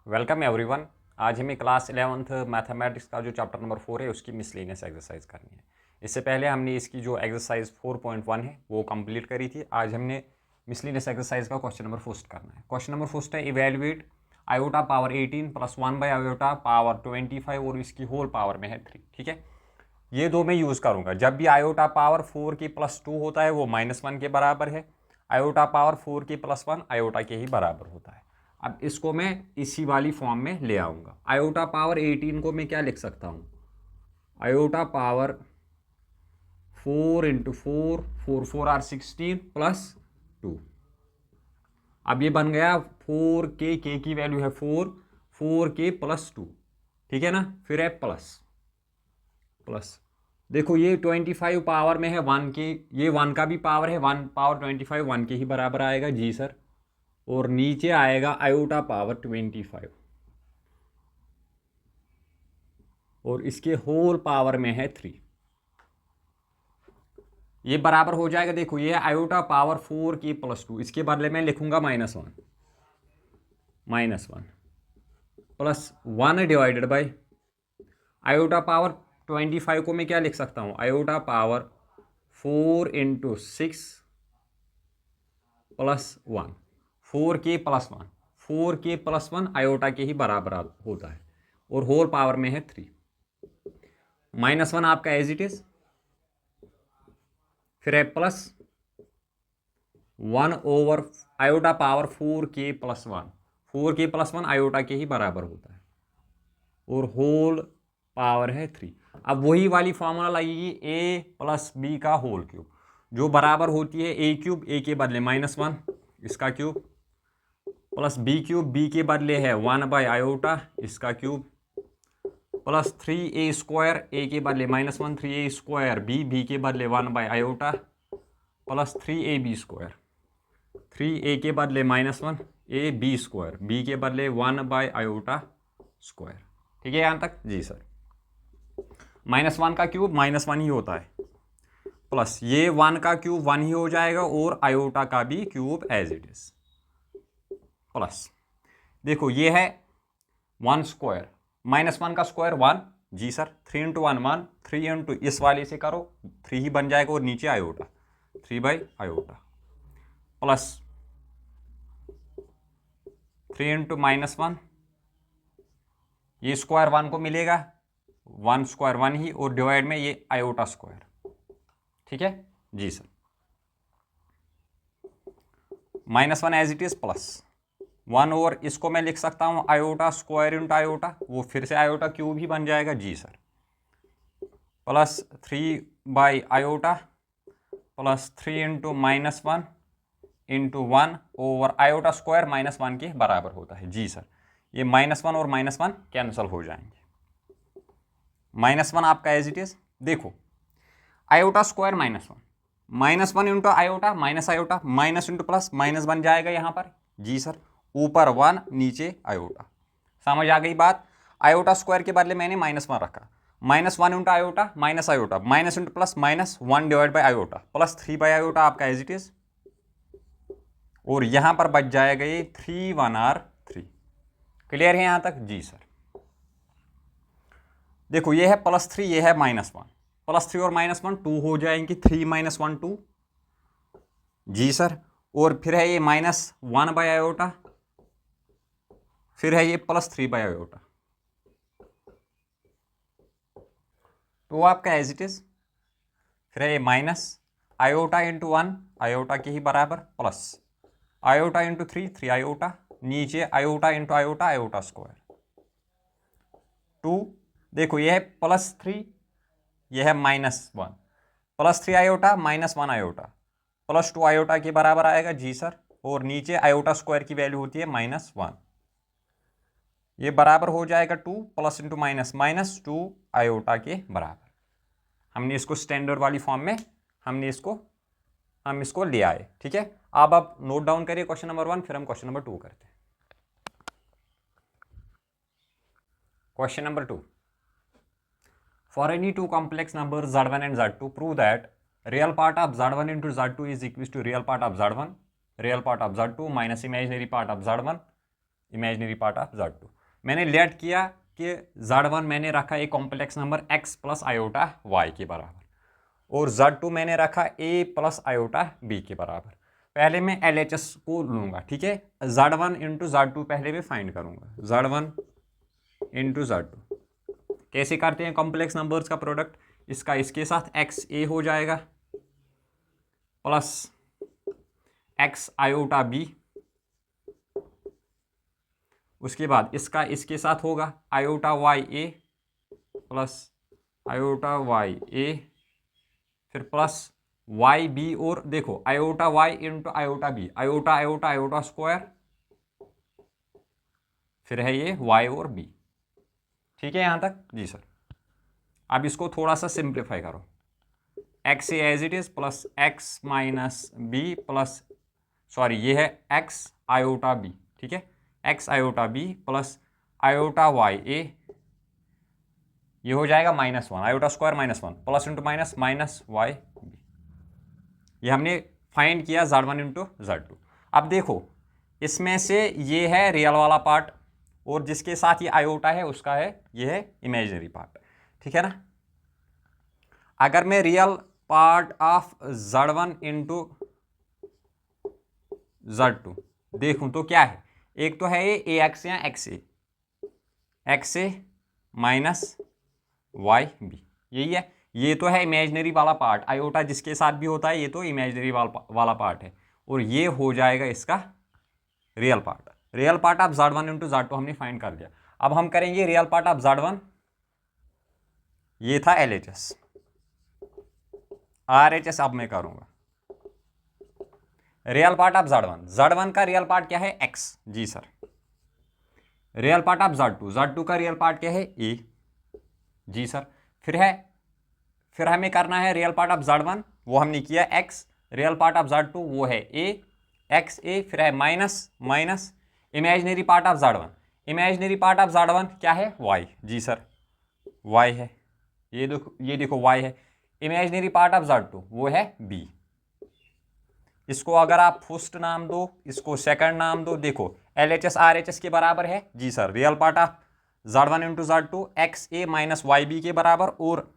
Welcome everyone. आज हमें class 11th mathematics का जो चैप्टर नंबर 4 है उसकी मिसलेनियस एक्सरसाइज करनी है। इससे पहले हमने इसकी जो एक्सरसाइज 4.1 है वो कंप्लीट करी थी। आज हमने मिसलेनियस एक्सरसाइज का क्वेश्चन नंबर फर्स्ट करना है। क्वेश्चन नंबर फर्स्ट है evaluate iota power 18 plus 1 by iota power 25 और इसकी होल पावर में है 3। ठीक है, ये दो मैं यूज़ करूँगा। जब भी आयोटा पावर 4 की प्लस 2 होता है वो -1 के बराबर है। आयोटा पावर 4 की प्लस 1 आयोटा के ही बराबर होता है। अब इसको मैं इसी वाली फॉर्म में ले आऊँगा। आयोटा पावर 18 को मैं क्या लिख सकता हूँ? Iota power 4 into 4, 4 4 are 16 plus 2। अब ये बन गया 4 के की वैल्यू है 4, 4 के प्लस 2। ठीक है ना, फिर है प्लस प्लस। देखो ये 25 पावर में है 1 के, ये 1 का भी पावर है, 1 पावर 25 1 के ही बराबर आएगा जी सर। और नीचे आएगा आयोटा पावर 25 और इसके होल पावर में है 3। ये बराबर हो जाएगा। देखो ये आयोटा पावर 4 की प्लस 2, इसके बदले में लिखूंगा -1 plus 1 divided by iota power 25 को मैं क्या लिख सकता हूँ? आयोटा पावर 4 इंटू 6 प्लस 1, 4 के प्लस 1, 4 के प्लस 1 आयोटा के ही बराबर होता है और होल पावर में है 3। -1 आपका एज इट इज, फिर है प्लस 1 ओवर आयोटा पावर 4 के प्लस 1, 4 के प्लस 1 आयोटा के ही बराबर होता है और होल पावर है 3। अब वही वाली फॉर्मूला लगेगी a प्लस बी का होल क्यूब, जो बराबर होती है a क्यूब, a के बदले -1 इसका cube, plus b cube, b के बदले है 1 बाई आयोटा इसका cube, plus 3a square, a के बदले -1 3a स्क्वायर, b के बदले 1 by iota plus 3ab square, 3a के बदले -1 a b स्क्वायर, b के बदले 1 बाई आयोटा स्क्वायर। ठीक है यहाँ तक जी सर। -1 का क्यूब -1 ही होता है, प्लस ये 1 का क्यूब 1 ही हो जाएगा और आयोटा का भी cube as it is, plus देखो ये है 1 स्क्वायर, -1 का स्क्वायर 1 जी सर, 3 इंटू 1 1, 3 इंटू इस वाले से करो 3 ही बन जाएगा और नीचे iota 3 by iota plus 3 into -1, ये स्क्वायर 1 को मिलेगा 1 स्क्वायर 1 ही और डिवाइड में ये आयोटा स्क्वायर। ठीक है जी sir, -1 as it is plus 1 और इसको मैं लिख सकता हूं आयोटा स्क्वायर इंटू आयोटा, वो फिर से आयोटा क्यूब ही बन जाएगा जी sir, plus 3 by iota plus 3 into -1 into 1 over iota square -1 के बराबर होता है जी सर। ये -1 और -1 कैंसिल हो जाएंगे, -1 आपका एज इट इज। देखो iota square -1 into iota minus iota, minus into plus minus बन जाएगा यहाँ पर जी सर, ऊपर 1 नीचे आयोटा। समझ आ गई बात? आयोटा स्क्वायर के बदले मैंने -1 रखा, -1 into iota minus iota, minus into plus -1 divide by iota plus 3 by iota आपका एज इट इज, और यहां पर बच जाएगा ये 3 1 r 3। क्लियर है यहां तक जी सर? देखो ये है +3, ये है -1, +3 और -1 2 हो जाएंगे, 3 - 1 2 जी सर, और फिर है ये -1 बाई आयोटा, फिर है ये +3 बाई आयोटा, तो आपका एज इट इज, फिर है ये माइनस आयोटा इंटू 1 आयोटा के ही बराबर प्लस आयोटा इंटू 3 आयोटा, नीचे iota into iota iota square 2। देखो ये है +3, यह है -1, +3 आयोटा -1 आयोटा +2 आयोटा के बराबर आएगा जी सर, और नीचे आयोटा स्क्वायर की वैल्यू होती है -1, ये बराबर हो जाएगा 2 प्लस इंटू माइनस 2 आयोटा के बराबर। हमने इसको स्टैंडर्ड वाली फॉर्म में हम इसको ले आए। ठीक है, अब आप नोट डाउन करिए क्वेश्चन नंबर 1, फिर हम क्वेश्चन नंबर 2 करते हैं। Question number 2, for any two complex numbers z1 and z2 prove that real part of z1 into z2 is equal to real part of z1, real part of z2 minus imaginary part of z1 imaginary part of Z2। मैंने late किया कि Z1 मैंने रखा एक complex number x plus iota y के बराबर, और Z2 मैंने रखा a प्लस आयोटा b के बराबर। पहले मैं LHS को लूँगा, ठीक है। Z1 इंटू Z2 पहले मैं फाइंड करूँगा, Z1 इंटू Z2। कैसे करते हैं कॉम्प्लेक्स नंबर्स का प्रोडक्ट? इसका इसके साथ XA हो जाएगा प्लस x आयोटा b, उसके बाद इसका इसके साथ होगा iota YA plus iota YA, फिर प्लस YB, और देखो iota Y into iota B, iota iota iota square, फिर है ये Y और B। ठीक है यहाँ तक जी सर। अब इसको थोड़ा सा सिंप्लीफाई करो, x as it is plus x minus b plus, sorry ये है x आयोटा b, ठीक है, x iota b plus iota YA, ये हो जाएगा -1, iota square -1 plus into minus minus YB। ये हमने फाइंड किया Z1 इंटू Z2। अब देखो इसमें से ये है रियल वाला पार्ट, और जिसके साथ ये आयोटा है उसका है, ये है इमेजिनरी पार्ट, ठीक है ना। अगर मैं real part of Z1 into Z2 देखूं तो क्या है, एक तो है ये AX या XA माइनस YB, यही है। ये तो है इमेजिनरी वाला पार्ट, आयोटा जिसके साथ भी होता है ये तो इमेजिनरी वाला पार्ट है, और ये हो जाएगा इसका real part. Real part of Z1 into Z2 हमने फाइंड कर लिया। अब हम करेंगे रियल पार्ट ऑफ Z1, ये था LHS, RHS अब मैं करूंगा। रियल पार्ट ऑफ Z1 का रियल पार्ट क्या है? X, जी sir. Real part of Z2 का रियल पार्ट क्या है? A, जी सर। फिर हमें करना है रियल पार्ट ऑफ Z1, वो हमने किया X, real part of Z2 वो है A, XA, फिर है minus minus imaginary part of Z1, imaginary part of Z1 क्या है? Y, जी सर, Y है, ये देखो Y है। इमेजिनरी पार्ट ऑफ Z2 वो है B। इसको अगर आप फर्स्ट नाम दो, इसको सेकंड नाम दो, देखो LHS RHS के बराबर है, जी sir. Real part of Z1 into Z2 XA minus YB के बराबर, और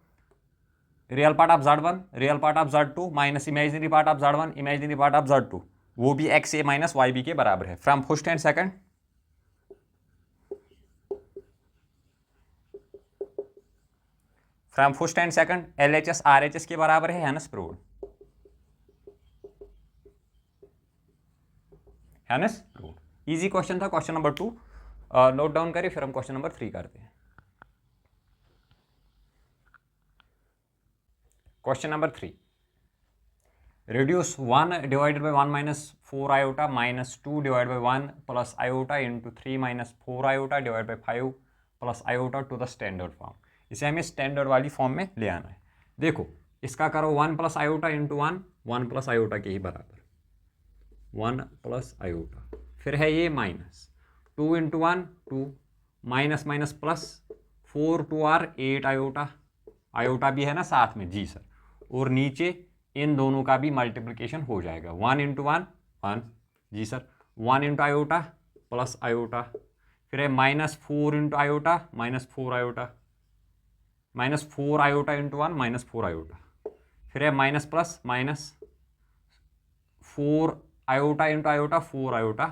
real part of Z1 real part of Z2 minus imaginary part of Z1 imaginary part of Z2 वो भी XA माइनस YB के बराबर है। From first and second, from first and second LHS RHS के बराबर है, hence proved, hence proved. Easy question था question number 2, note down करिए, फिर हम क्वेश्चन नंबर 3 करते हैं। Question number 3, reduce 1 divided by 1 minus 4 iota minus 2 divided by 1 plus iota into 3 minus 4 iota divided by 5 plus iota to the standard form। इसे हमें standard वाली form में ले आना है। देखो इसका करो 1 plus iota into 1 plus iota के ही बराबर, 1 प्लस आयोटा, फिर है ये minus 2 into 1 2 minus minus plus 4 2 are 8 iota, iota भी है ना साथ में, जी सर, और नीचे इन दोनों का भी मल्टीप्लिकेशन हो जाएगा, 1 इंटू 1 जी sir, 1 into iota plus iota, फिर है -4 into iota -4 iota, -4 iota into 1 -4 iota, फिर है minus plus minus 4 iota into iota 4 iota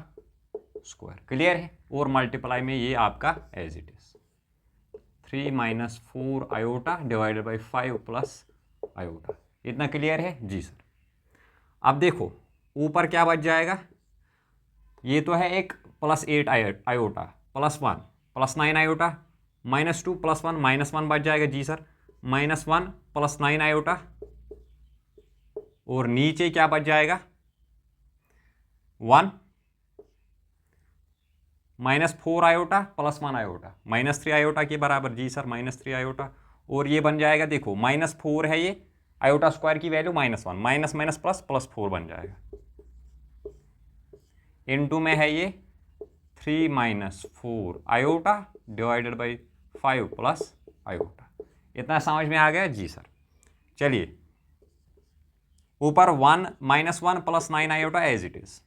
square. Clear है? और मल्टीप्लाई में ये आपका as it is 3 minus 4 iota divided by 5 plus iota. इतना क्लियर है? जी सर। अब देखो ऊपर क्या बच जाएगा, ये तो है एक +8 आयोटा +1 +9 आयोटा -2 +1 -1 बच जाएगा, जी सर, -1 +9 आयोटा, और नीचे क्या बच जाएगा 1 -4 आयोटा +1 आयोटा -3 आयोटा के बराबर, जी सर, -3 आयोटा, और ये बन जाएगा देखो -4 है, ये आयोटा स्क्वायर की वैल्यू -1 माइनस माइनस प्लस +4 बन जाएगा, इनटू में है ये 3 -4 iota divided by 5 plus iota. इतना समझ में आ गया? जी सर। चलिए ऊपर 1 -1 +9 आयोटा एज इट इज,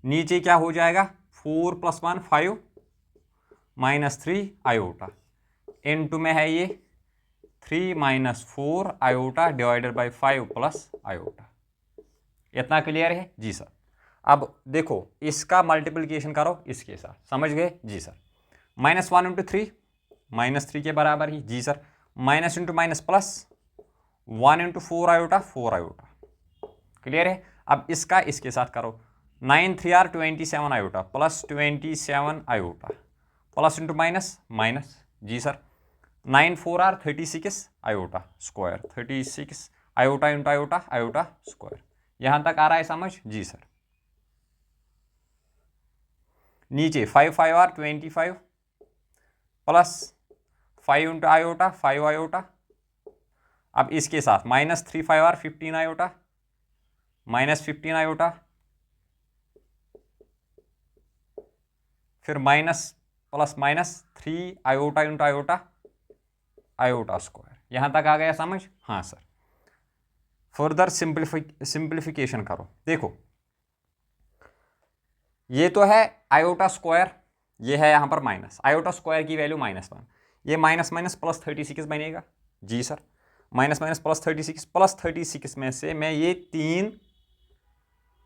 नीचे क्या हो जाएगा 4 + 1 5 -3 आयोटा, इनटू में है ये 3 - 4 iota divided by 5 plus iota. इतना क्लियर है जी सर। अब देखो इसका मल्टीप्लिकेशन करो इसके साथ, समझ गए जी सर। -1 × 3 -3 के बराबर ही जी sir. Minus into minus plus 1 × 4 iota 4 iota, clear है। अब इसका इसके साथ करो 9 3 R 27 iota plus 27 iota plus into minus minus जी sir. 9 4 R 36 iota square 36 iota into iota iota square. यहां तक आ रहा है समझ जी सर। नीचे 5 5 R 25 plus 5 into iota 5 iota. अब इसके साथ -3 5 R 15 आयोटा -15 आयोटा, फिर minus plus -3 iota into iota iota square. यहां तक आ गया समझ हाँ सर। फर्दर सिंप्लीफिकेशन करो, देखो ये तो है आयोटा स्क्वायर, ये है यहां पर माइनस, आयोटा स्क्वायर की वैल्यू -1, ये माइनस माइनस प्लस 36 बनेगा जी सर। माइनस माइनस प्लस 36 में से मैं ये 3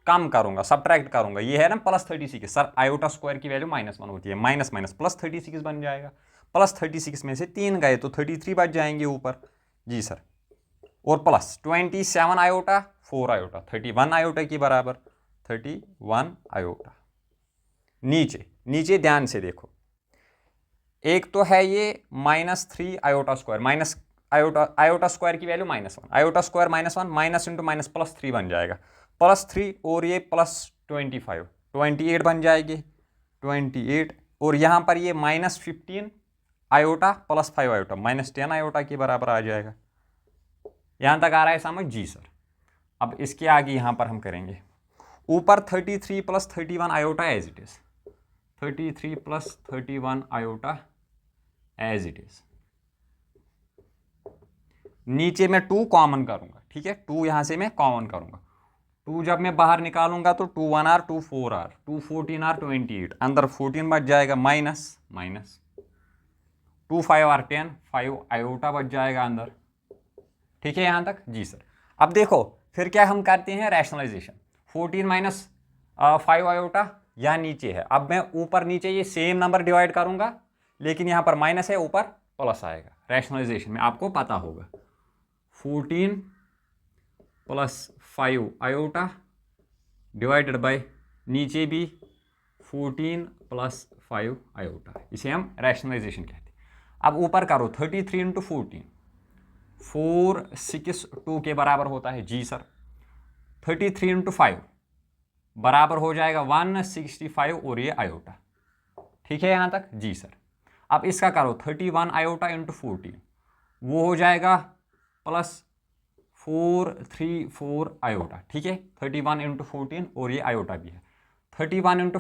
कम करूंगा, सब्ट्रैक्ट करूंगा, ये है ना +36 सर। आयोटा स्क्वायर की वैल्यू -1 होती है, माइनस माइनस +36 बन जाएगा। +36 में से 3 गए तो 33 बच जाएंगे ऊपर जी सर। और प्लस 27 आयोटा 4 आयोटा 31 आयोटा की बराबर 31 आयोटा। नीचे नीचे ध्यान से देखो, एक तो है ये -3 iota square, minus iota square की value -1, iota square -1 minus into minus +3 बन जाएगा, +3 और ये +25 28 बन जाएगी 28। और यहाँ पर ये -15 आयोटा +5 आयोटा -10 आयोटा के बराबर आ जाएगा। यहाँ तक आ रहा है समझ जी सर। अब इसके आगे यहाँ पर हम करेंगे ऊपर 33 + 31 iota as it is, 33 + 31 iota as it is. नीचे मैं 2 कॉमन करूंगा, ठीक है, 2 यहां से मैं कॉमन करूंगा। 2 जब मैं बाहर निकालूंगा तो 2 1 R 2 4 R 2 14 R 28, अंदर 14 बच जाएगा माइनस माइनस 2 5 R 10 5 आयोटा बच जाएगा अंदर, ठीक है यहां तक जी सर। अब देखो फिर क्या हम करते हैं रैशनलाइजेशन, 14 - 5 आयोटा यहाँ नीचे है। अब मैं ऊपर नीचे ये सेम नंबर डिवाइड करूंगा, लेकिन यहाँ पर माइनस है ऊपर प्लस आएगा। रैशनलाइजेशन में आपको पता होगा 14 + 5 आयोटा डिवाइडेड बाय नीचे भी 14 + 5 आयोटा, इसे हम रैशनलाइजेशन कहते हैं। अब ऊपर करो 33 × 14 462 के बराबर होता है जी सर। 33 × 5 बराबर हो जाएगा 165 और ये आयोटा, ठीक है यहां तक जी सर। अब इसका करो 31 आयोटा × 14, वो हो जाएगा +434 आयोटा, ठीक है 31 × 14 और ये आयोटा भी है। 31 ×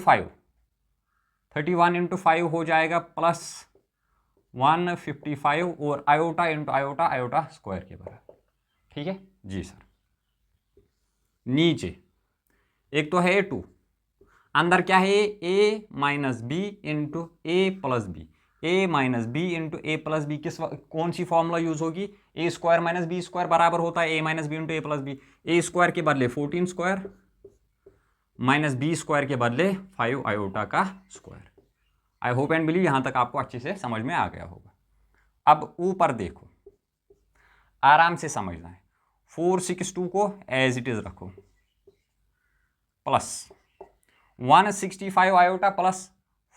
5 हो जाएगा +155 और iota into iota iota square के बराबर, ठीक है जी सर। नीचे एक तो है 2, अंदर क्या है a - b into a + b, a - b into a + b कौन सी फॉर्मूला यूज होगी, a² - b² बराबर होता है a - b into a + b। a² के बदले 14 स्क्वायर -b² के बदले 5 आयोटा का square. I hope and believe यहां तक आपको अच्छे से समझ में आ गया होगा। अब ऊपर देखो, आराम से समझना है, 462 को एज इट इज रखो प्लस 165 आयोटा प्लस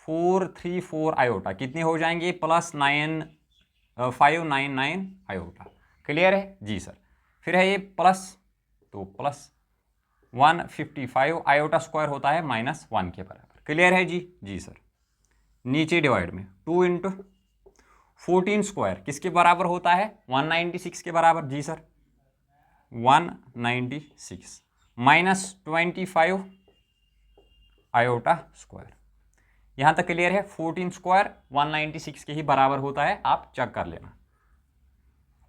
434 आयोटा, कितने हो जाएंगे +599 आयोटा, क्लियर है जी सर। फिर है ये प्लस, तो प्लस 155 आयोटा स्क्वायर होता है -1 के बराबर, क्लियर है जी जी सर। नीचे डिवाइड में 2 × 14 स्क्वायर किसके बराबर होता है 196 के बराबर जी सर, 196 -25 आयोटा स्क्वायर। यहां तक क्लियर है। 14 स्क्वायर 196 के ही बराबर होता है, आप चेक कर लेना।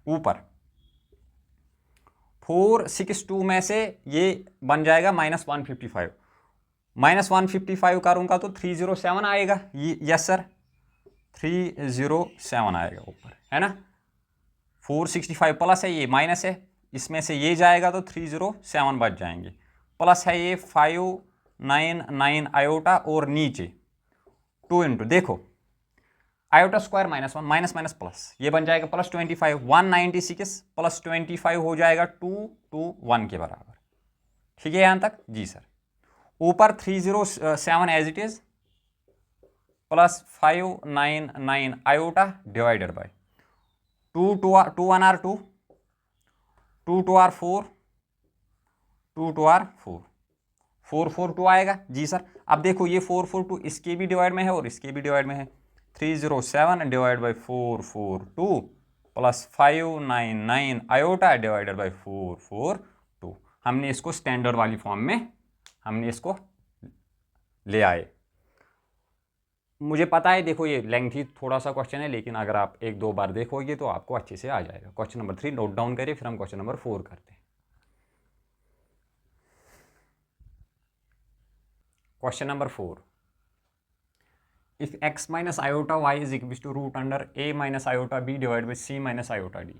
ऊपर 462 में से ये बन जाएगा -155, -155 करूँगा तो 307 आएगा। यस सर, 307 आएगा ऊपर, है ना। 465 प्लस है, ये माइनस है, इसमें से ये जाएगा तो 307 बच जाएंगे। प्लस है ये 599 आयोटा और नीचे 2 इंटू, देखो iota square -1 minus minus plus, ये बन जाएगा +25, 196 + 25 हो जाएगा 221 के बराबर। ठीक है यहाँ तक जी सर। ऊपर 307 as it is plus 599 iota divided by 2 1 are 2, 2 2 are 4, 2 2 are 4, 442 आएगा जी सर। अब देखो ये 442 इसके भी डिवाइड में है और इसके भी डिवाइड में है। 307 divide by 442 plus 599 iota divided by 442। हमने इसको स्टैंडर्ड वाली फॉर्म में हमने इसको ले आए। मुझे पता है, देखो ये लेंथी थोड़ा सा क्वेश्चन है, लेकिन अगर आप 1-2 बार देखोगे तो आपको अच्छे से आ जाएगा। क्वेश्चन नंबर 3 नोट डाउन करिए, फिर हम क्वेश्चन नंबर 4 करते हैं। Question number 4, if x minus iota y is equal to root under a minus iota b divided by c minus iota d,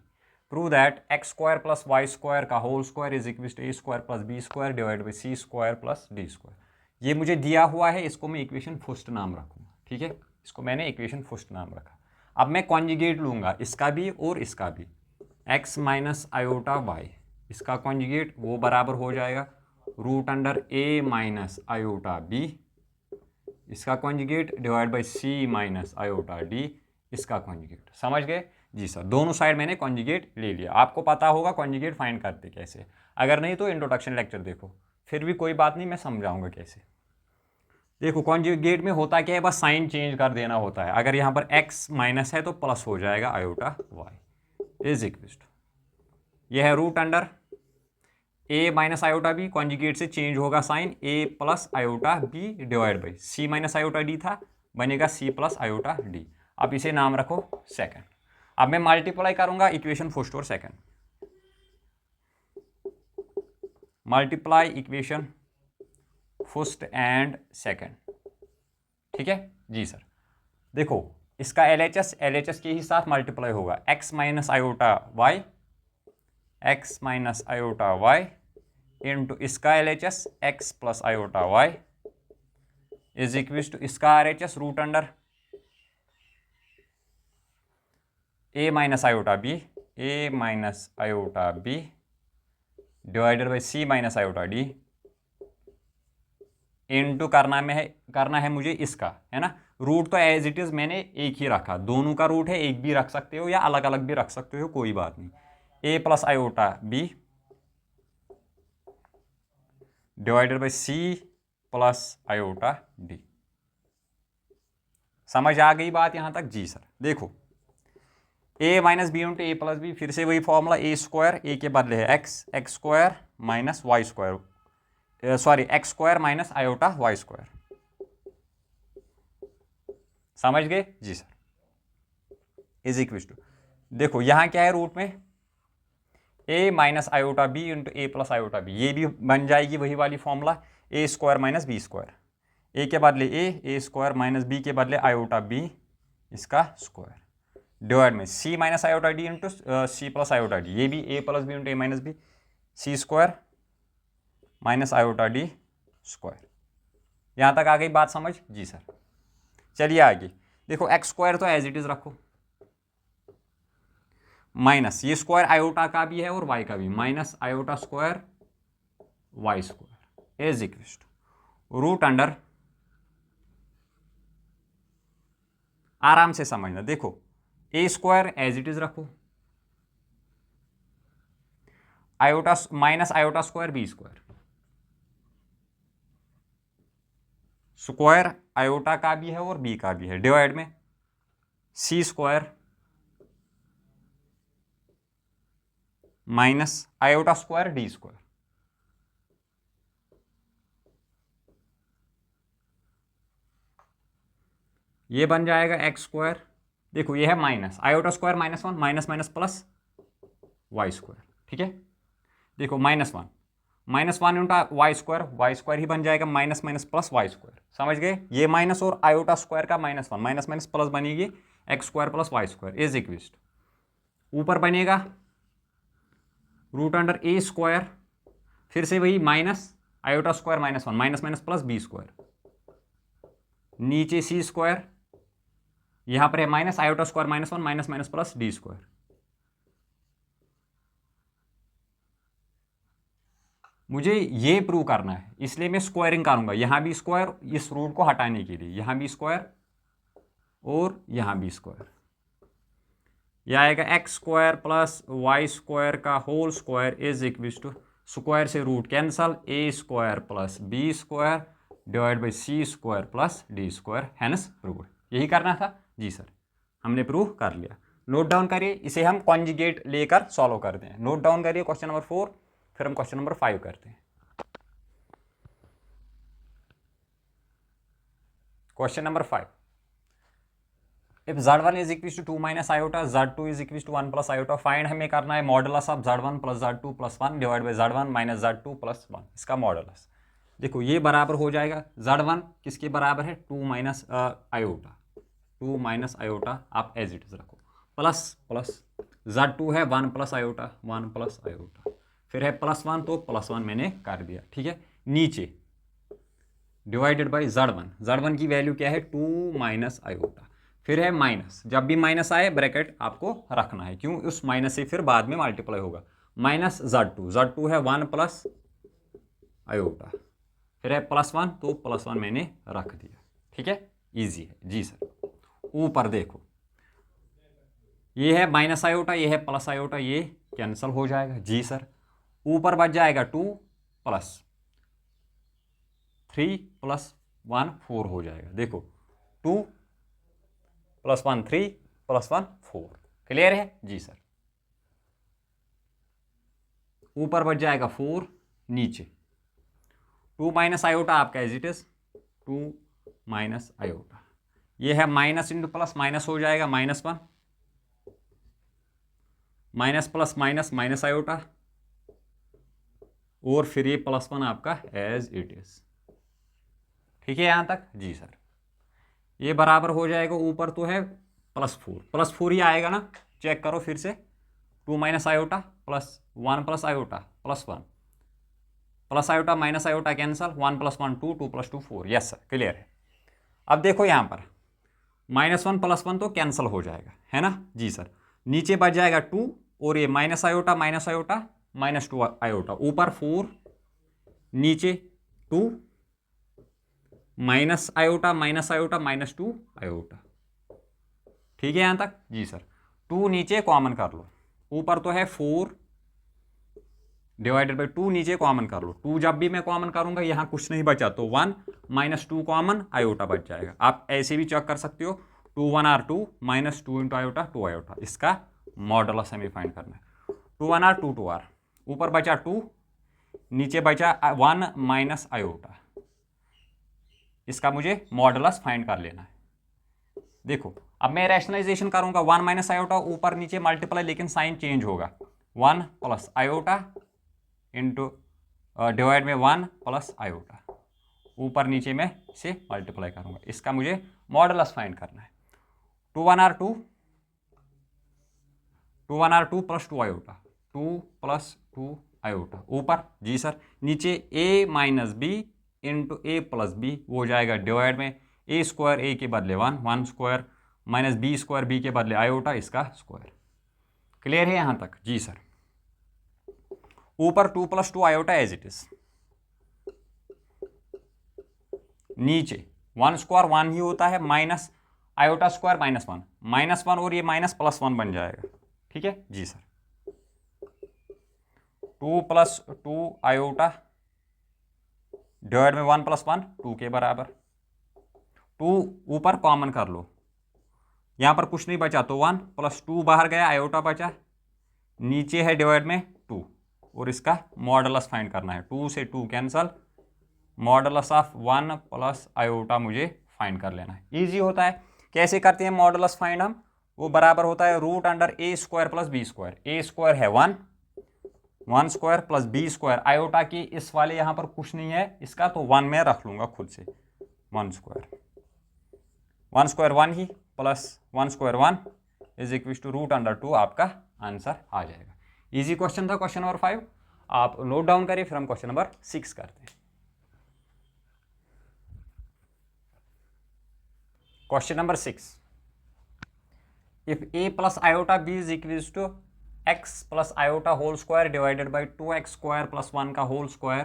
prove that x square plus y square का whole square is equal to a square plus b square divided by c square plus d square। ये मुझे दिया हुआ है, इसको मैं equation first नाम रखूँगा। ठीक है, इसको मैंने इक्वेशन फर्स्ट नाम रखा। अब मैं कॉन्जुगेट लूँगा, इसका भी और इसका भी, x माइनस आयोटा वाई, इसका कॉन्जुगेट वो बराबर हो जाएगा root under a minus iota b, इसका conjugate divide by c minus iota d, इसका कॉन्जुगेट। समझ गए जी सर। दोनों साइड मैंने कॉन्जुगेट ले लिया। आपको पता होगा कॉन्जुगेट फाइंड करते कैसे, अगर नहीं तो इंट्रोडक्शन लेक्चर देखो, फिर भी कोई बात नहीं, मैं समझाऊंगा कैसे। देखो कॉन्जुगेट में होता क्या है, बस साइन चेंज कर देना होता है। अगर यहाँ पर x माइनस है तो प्लस हो जाएगा iota y is equal to, यह है root under a minus iota b, conjugate से चेंज होगा sign, a plus iota b divide by c minus iota d था, बनेगा c प्लस आयोटा डी। अब इसे नाम रखो सेकंड। अब मैं मल्टीप्लाई करूंगा इक्वेशन फर्स्ट और second, multiply equation first and second. ठीक है जी सर। देखो इसका LHS के ही साथ मल्टीप्लाई होगा, x minus iota y, x minus iota y into इसका LHS x plus iota y is equal to इसका RHS root under a minus iota b, a minus iota b divided by c minus iota d into करना है मुझे इसका, है ना। Root तो as it is मैंने एक ही रखा, दोनों का रूट है, एक भी रख सकते हो या अलग अलग भी रख सकते हो, कोई बात नहीं। a plus iota b divided by c plus iota d. समझ आ गई बात यहां तक जी सर। देखो a minus b into a plus b, फिर से वही फॉर्मूला, a स्क्वायर a के बदले है x square minus y square, sorry x square minus iota y square. समझ गए जी सर। इज इक्वल टू, देखो यहां क्या है रूट में, a minus iota b into a plus iota b, ये भी बन जाएगी वही वाली formula, a square minus b square, a के बदले a स्क्वायर माइनस b के बदले आयोटा b इसका स्क्वायर डिवाइड में c minus iota d into C plus iota d, ये भी a plus b into a minus b, c square minus iota d square. यहाँ तक आ गई बात समझ जी सर। चलिए आगे देखो, x स्क्वायर तो एज इट इज रखो, माइनस ये स्क्वायर आयोटा का भी है और y का भी, minus iota square y square is equal to root under, आराम से समझना, देखो a square as it is रखो, iota minus iota square b square, square iota का भी है और b का भी है, डिवाइड में c square minus iota square d square. ये बन जाएगा एक्स स्क्वायर, देखो ये है minus iota square -1 minus minus plus y square. ठीक है, देखो -1 -1 इंटू वाई स्क्वायर ही बन जाएगा, minus minus plus y square, समझ गए। ये माइनस और आयोटा स्क्वायर का -1 माइनस माइनस प्लस बनेगी x square plus y square is equal to ऊपर बनेगा रूट अंडर ए स्क्वायर, फिर से वही minus iota square -1 minus minus plus b square, नीचे सी स्क्वायर, यहां पर है minus iota square -1 minus minus plus d square. मुझे ये प्रूव करना है इसलिए मैं स्क्वायरिंग करूंगा, यहां भी स्क्वायर इस रूट को हटाने के लिए, यहां भी स्क्वायर और यहां भी स्क्वायर, यह आएगा x square plus y square का whole square is equal to square से root cancel a square plus b square divide by c square plus d square, hence prove. यही करना था जी सर, हमने प्रूव कर लिया। नोट डाउन करिए, इसे हम कॉन्जुगेट लेकर सॉल्व करते हैं। नोट डाउन करिए क्वेश्चन नंबर 4, फिर हम क्वेश्चन नंबर 5 करते हैं। Question number 5, if z1 is equal to 2 minus iota, z2 is equal to 1 plus iota, find हमें करना है modulus of z1 plus z2 plus 1 divide by z1 minus z2 plus 1, इसका modulus. देखो ये बराबर हो जाएगा z1 किसके बराबर है 2 माइनस आयोटा, 2 माइनस आयोटा आप एज इट इज रखो, प्लस प्लस z2 है 1 प्लस आयोटा, 1 प्लस आयोटा, फिर है +1 तो +1 मैंने कर दिया, ठीक है। नीचे डिवाइडेड बाई z1 की वैल्यू क्या है 2 माइनस आयोटा, फिर है माइनस, जब भी माइनस आए ब्रैकेट आपको रखना है, क्यों, उस माइनस से फिर बाद में मल्टीप्लाई होगा, माइनस z2 है 1 प्लस आयोटा, फिर है +1 तो +1 मैंने रख दिया, ठीक है, इजी है जी सर। ऊपर देखो ये है माइनस आयोटा, ये है प्लस आयोटा, ये कैंसिल हो जाएगा जी सर। ऊपर बच जाएगा 2 प्लस 3 प्लस 1 4 हो जाएगा, देखो 2 प्लस 1 3 प्लस 1 4, क्लियर है जी सर। ऊपर बच जाएगा 4, नीचे 2 माइनस आयोटा आपका as it is 2 minus iota, ये है माइनस इंटू प्लस माइनस हो जाएगा -1 minus plus minus minus iota और फिर ये +1 आपका एज इट इज, ठीक है यहां तक जी सर। ये बराबर हो जाएगा, ऊपर तो है +4 ही आएगा ना, चेक करो फिर से, 2 minus iota plus 1 plus iota +1 plus iota minus iota cancel, 1 + 1 2 2 + 2 4, yes sir clear है। अब देखो यहाँ पर -1 +1 तो कैंसल हो जाएगा, है ना जी सर। नीचे बच जाएगा 2 और ये माइनस आयोटा -2 आयोटा, ऊपर 4 नीचे 2 माइनस आयोटा -2 आयोटा, ठीक है यहां तक जी सर। 2 नीचे कॉमन कर लो, ऊपर तो है 4 डिवाइडेड बाई 2 नीचे कॉमन कर लो, 2 जब भी मैं कॉमन करूंगा यहां कुछ नहीं बचा तो 1 -2 कॉमन आयोटा बच जाएगा। आप ऐसे भी चेक कर सकते हो, 2 1 आर 2 -2 इंटू आयोटा 2 आयोटा, इसका मॉडुलस हमें फाइंड करना है। 2 1 आर 2 2 आर, ऊपर बचा 2 नीचे बचा 1 माइनस आयोटा, इसका मुझे मॉडुलस फाइंड कर लेना है। देखो अब मैं रैशनलाइजेशन करूंगा, 1 माइनस आयोटा ऊपर नीचे मल्टीप्लाई, लेकिन साइन चेंज होगा, 1 प्लस आयोटा इंटू डिवाइड में 1 प्लस आयोटा, ऊपर नीचे में से मल्टीप्लाई करूंगा, इसका मुझे मॉडुलस फाइंड करना है। 2 1 आर 2 प्लस 2 आयोटा, 2 + 2 आयोटा, ऊपर जी सर, नीचे a minus b into a plus b हो जाएगा, डिवाइड में a स्क्वायर a के बदले 1 square minus b square b के बदले आयोटा, इसका स्क्वायर, क्लियर है यहां तक जी सर। ऊपर 2 + 2 आयोटा एज इट इज, नीचे 1 स्क्वायर 1 ही होता है, माइनस आयोटा स्क्वायर -1 और ये माइनस +1 बन जाएगा, ठीक है जी सर। 2 + 2 आयोटा डिवाइड में 1 + 1 2 के बराबर, 2 ऊपर कॉमन कर लो, यहां पर कुछ नहीं बचा तो 1 + 2 बाहर गया, आयोटा बचा, नीचे है डिवाइड में 2 और इसका मॉडुलस फाइंड करना है, 2 से 2 cancel, modulus of 1 plus iota मुझे फाइंड कर लेना है। इजी होता है, कैसे करते हैं मॉडुलस फाइंड हम, वो बराबर होता है root under a² + b², a² है 1 1 square plus b square, iota की इस वाले यहाँ पर कुछ नहीं है इसका, तो 1 में रख लूँगा खुद से। 1 स्क्वायर 1 ही plus 1 square 1 is equal to √√2, आपका आंसर आ जाएगा। इजी क्वेश्चन था क्वेश्चन नंबर 5, आप नोट डाउन करिए, फिर हम क्वेश्चन नंबर 6 करते हैं। Question number 6, if a plus iota b is equal to x plus iota whole square divided by 2x square plus 1 का होल स्क्वायर,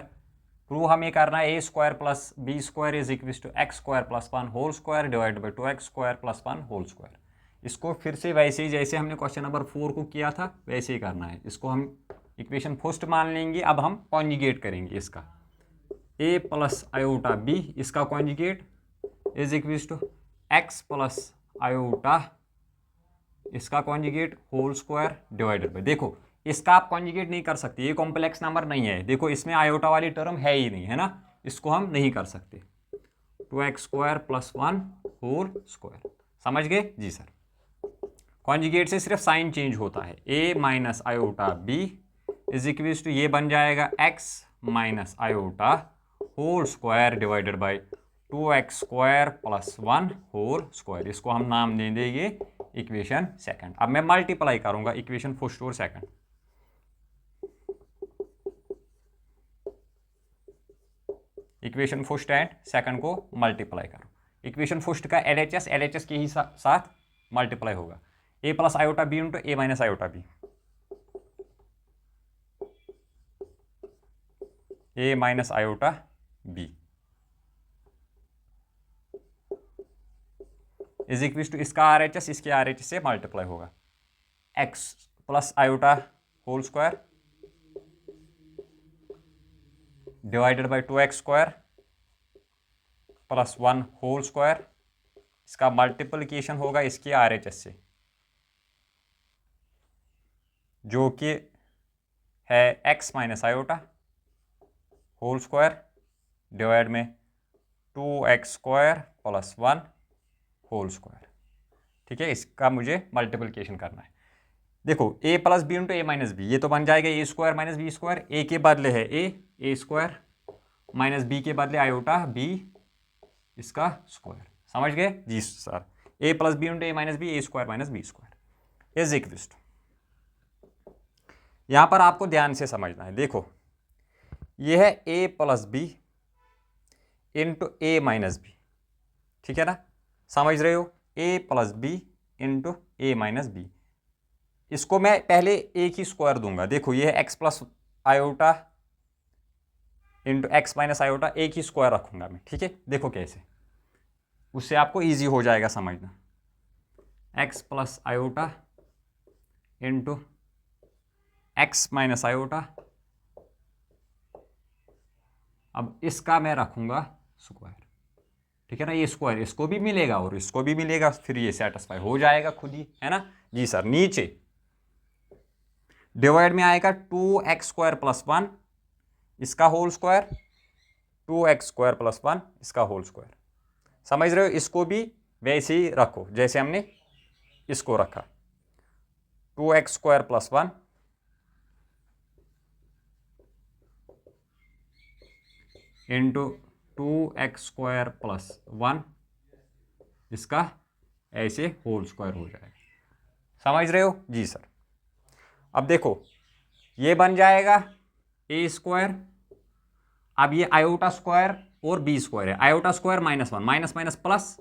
प्रूव हमें करना है a square plus b square is equal to x square plus 1 whole square divided by 2x square plus 1 whole square. इसको फिर से वैसे ही जैसे हमने क्वेश्चन नंबर 4 को किया था वैसे ही करना है। इसको हम इक्वेशन फर्स्ट मान लेंगे, अब हम कॉन्जुगेट करेंगे इसका। a प्लस आयोटा b इसका conjugate is equal to x plus iota इसका conjugate whole square divided by, देखो इसका आप कॉन्जुगेट नहीं कर सकते, ये कॉम्प्लेक्स नंबर नहीं है, देखो इसमें आयोटा वाली टर्म है ही नहीं, है ना, इसको हम नहीं कर सकते। 2x square plus 1 whole square, समझ गए जी सर। कॉन्जुगेट से सिर्फ साइन चेंज होता है, a minus iota b is equal to ये बन जाएगा x minus iota whole square divided by 2x square plus 1 whole square. इसको हम नाम दे देंगे इक्वेशन सेकंड। अब मैं मल्टीप्लाई करूंगा इक्वेशन फर्स्ट और second. Equation first and second को मल्टीप्लाई करो। इक्वेशन फर्स्ट का एलएचएस के ही साथ मल्टीप्लाई होगा, a plus iota b into a minus iota b, a minus iota b is equal to इसका RHS इसके RHS से मल्टीप्लाई होगा, x plus iota whole square divided by 2x square plus 1 whole square, इसका multiplication होगा इसके RHS से जो कि है x minus iota whole square divide में 2x square plus 1 whole square. ठीक है, इसका मुझे मल्टीप्लिकेशन करना है। देखो a plus b into a minus b, ये तो बन जाएगा a square minus b square, a के बदले है ए स्क्वायर माइनस बी के बदले आयोटा बी इसका स्क्वायर, समझ गए जी sir. a plus b into a minus b, a square minus b square is equal to, यहां पर आपको ध्यान से समझना है। देखो ये है a plus b into a minus b, ठीक है ना, समझ रहे हो, a plus b into a minus b. इसको मैं पहले एक ही स्क्वायर दूंगा, देखो ये है x plus iota into x minus iota, एक ही स्क्वायर रखूंगा मैं, ठीक है। देखो कैसे, उससे आपको इजी हो जाएगा समझना। X plus iota into x minus iota, अब इसका मैं रखूंगा स्क्वायर, ठीक है ना, ये स्क्वायर इसको भी मिलेगा और इसको भी मिलेगा, फिर ये सेटिस्फाई हो जाएगा खुद ही, है ना जी सर। नीचे डिवाइड में आएगा 2x स्क्वायर प्लस 1 इसका whole square, 2x square plus 1 इसका होल स्क्वायर, समझ रहे हो। इसको भी वैसे ही रखो जैसे हमने इसको रखा, 2x square plus 1 into 2x square plus 1 इसका ऐसे होल स्क्वायर हो जाएगा, समझ रहे हो जी सर। अब देखो ये बन जाएगा ए स्क्वायर, अब ये आयोटा स्क्वायर और बी स्क्वायर है, iota square minus 1 minus minus plus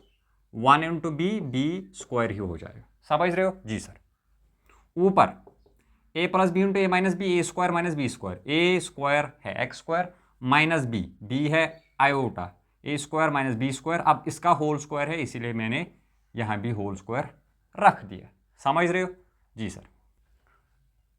1 into b square ही हो जाएगा, समझ रहे हो जी सर। ऊपर a plus b into a minus b, a square minus b square, a square है एक्स स्क्वायर माइनस बी है iota, a square minus b square, अब इसका होल स्क्वायर है इसीलिए मैंने यहाँ भी होल स्क्वायर रख दिया, समझ रहे हो जी सर।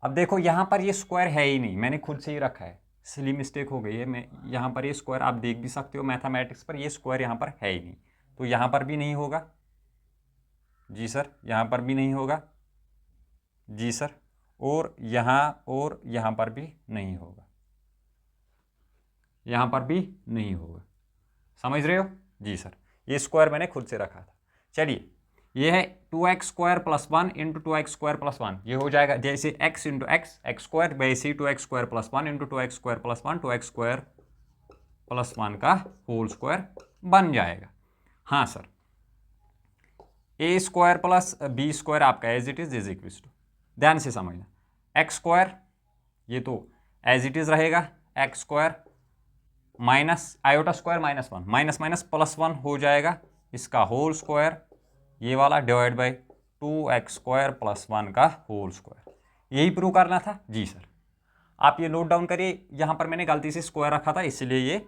अब देखो यहाँ पर ये स्क्वायर है ही नहीं, मैंने खुद से ही रखा है, सिली मिस्टेक हो गई है, मैं यहाँ पर ये स्क्वायर आप देख भी सकते हो मैथमेटिक्स पर, ये स्क्वायर यहाँ पर है ही नहीं, तो यहाँ पर भी नहीं होगा जी सर, यहाँ पर भी नहीं होगा जी सर, और यहाँ पर भी नहीं होगा, यहाँ पर भी नहीं होगा, समझ रहे हो जी सर। ये स्क्वायर मैंने खुद से रखा था। चलिए ये है 2x² + 1 इंटू 2x² + 1, ये हो जाएगा जैसे x इंटू एक्स x², वैसे ही 2x² + 1 इंटू 2x² + 1 2x² + 1 का होल स्क्वायर बन जाएगा। हाँ सर, a² + b² आपका as it is equal to, ध्यान से समझना, x² ये तो एज इट इज रहेगा, x² minus i² -1 minus minus +1 हो जाएगा, इसका होल स्क्वायर ये वाला डिवाइड बाई 2x² + 1 का होल स्क्वायर। यही प्रूव करना था जी सर। आप ये नोट डाउन करिए, यहाँ पर मैंने गलती से स्क्वायर रखा था इसलिए ये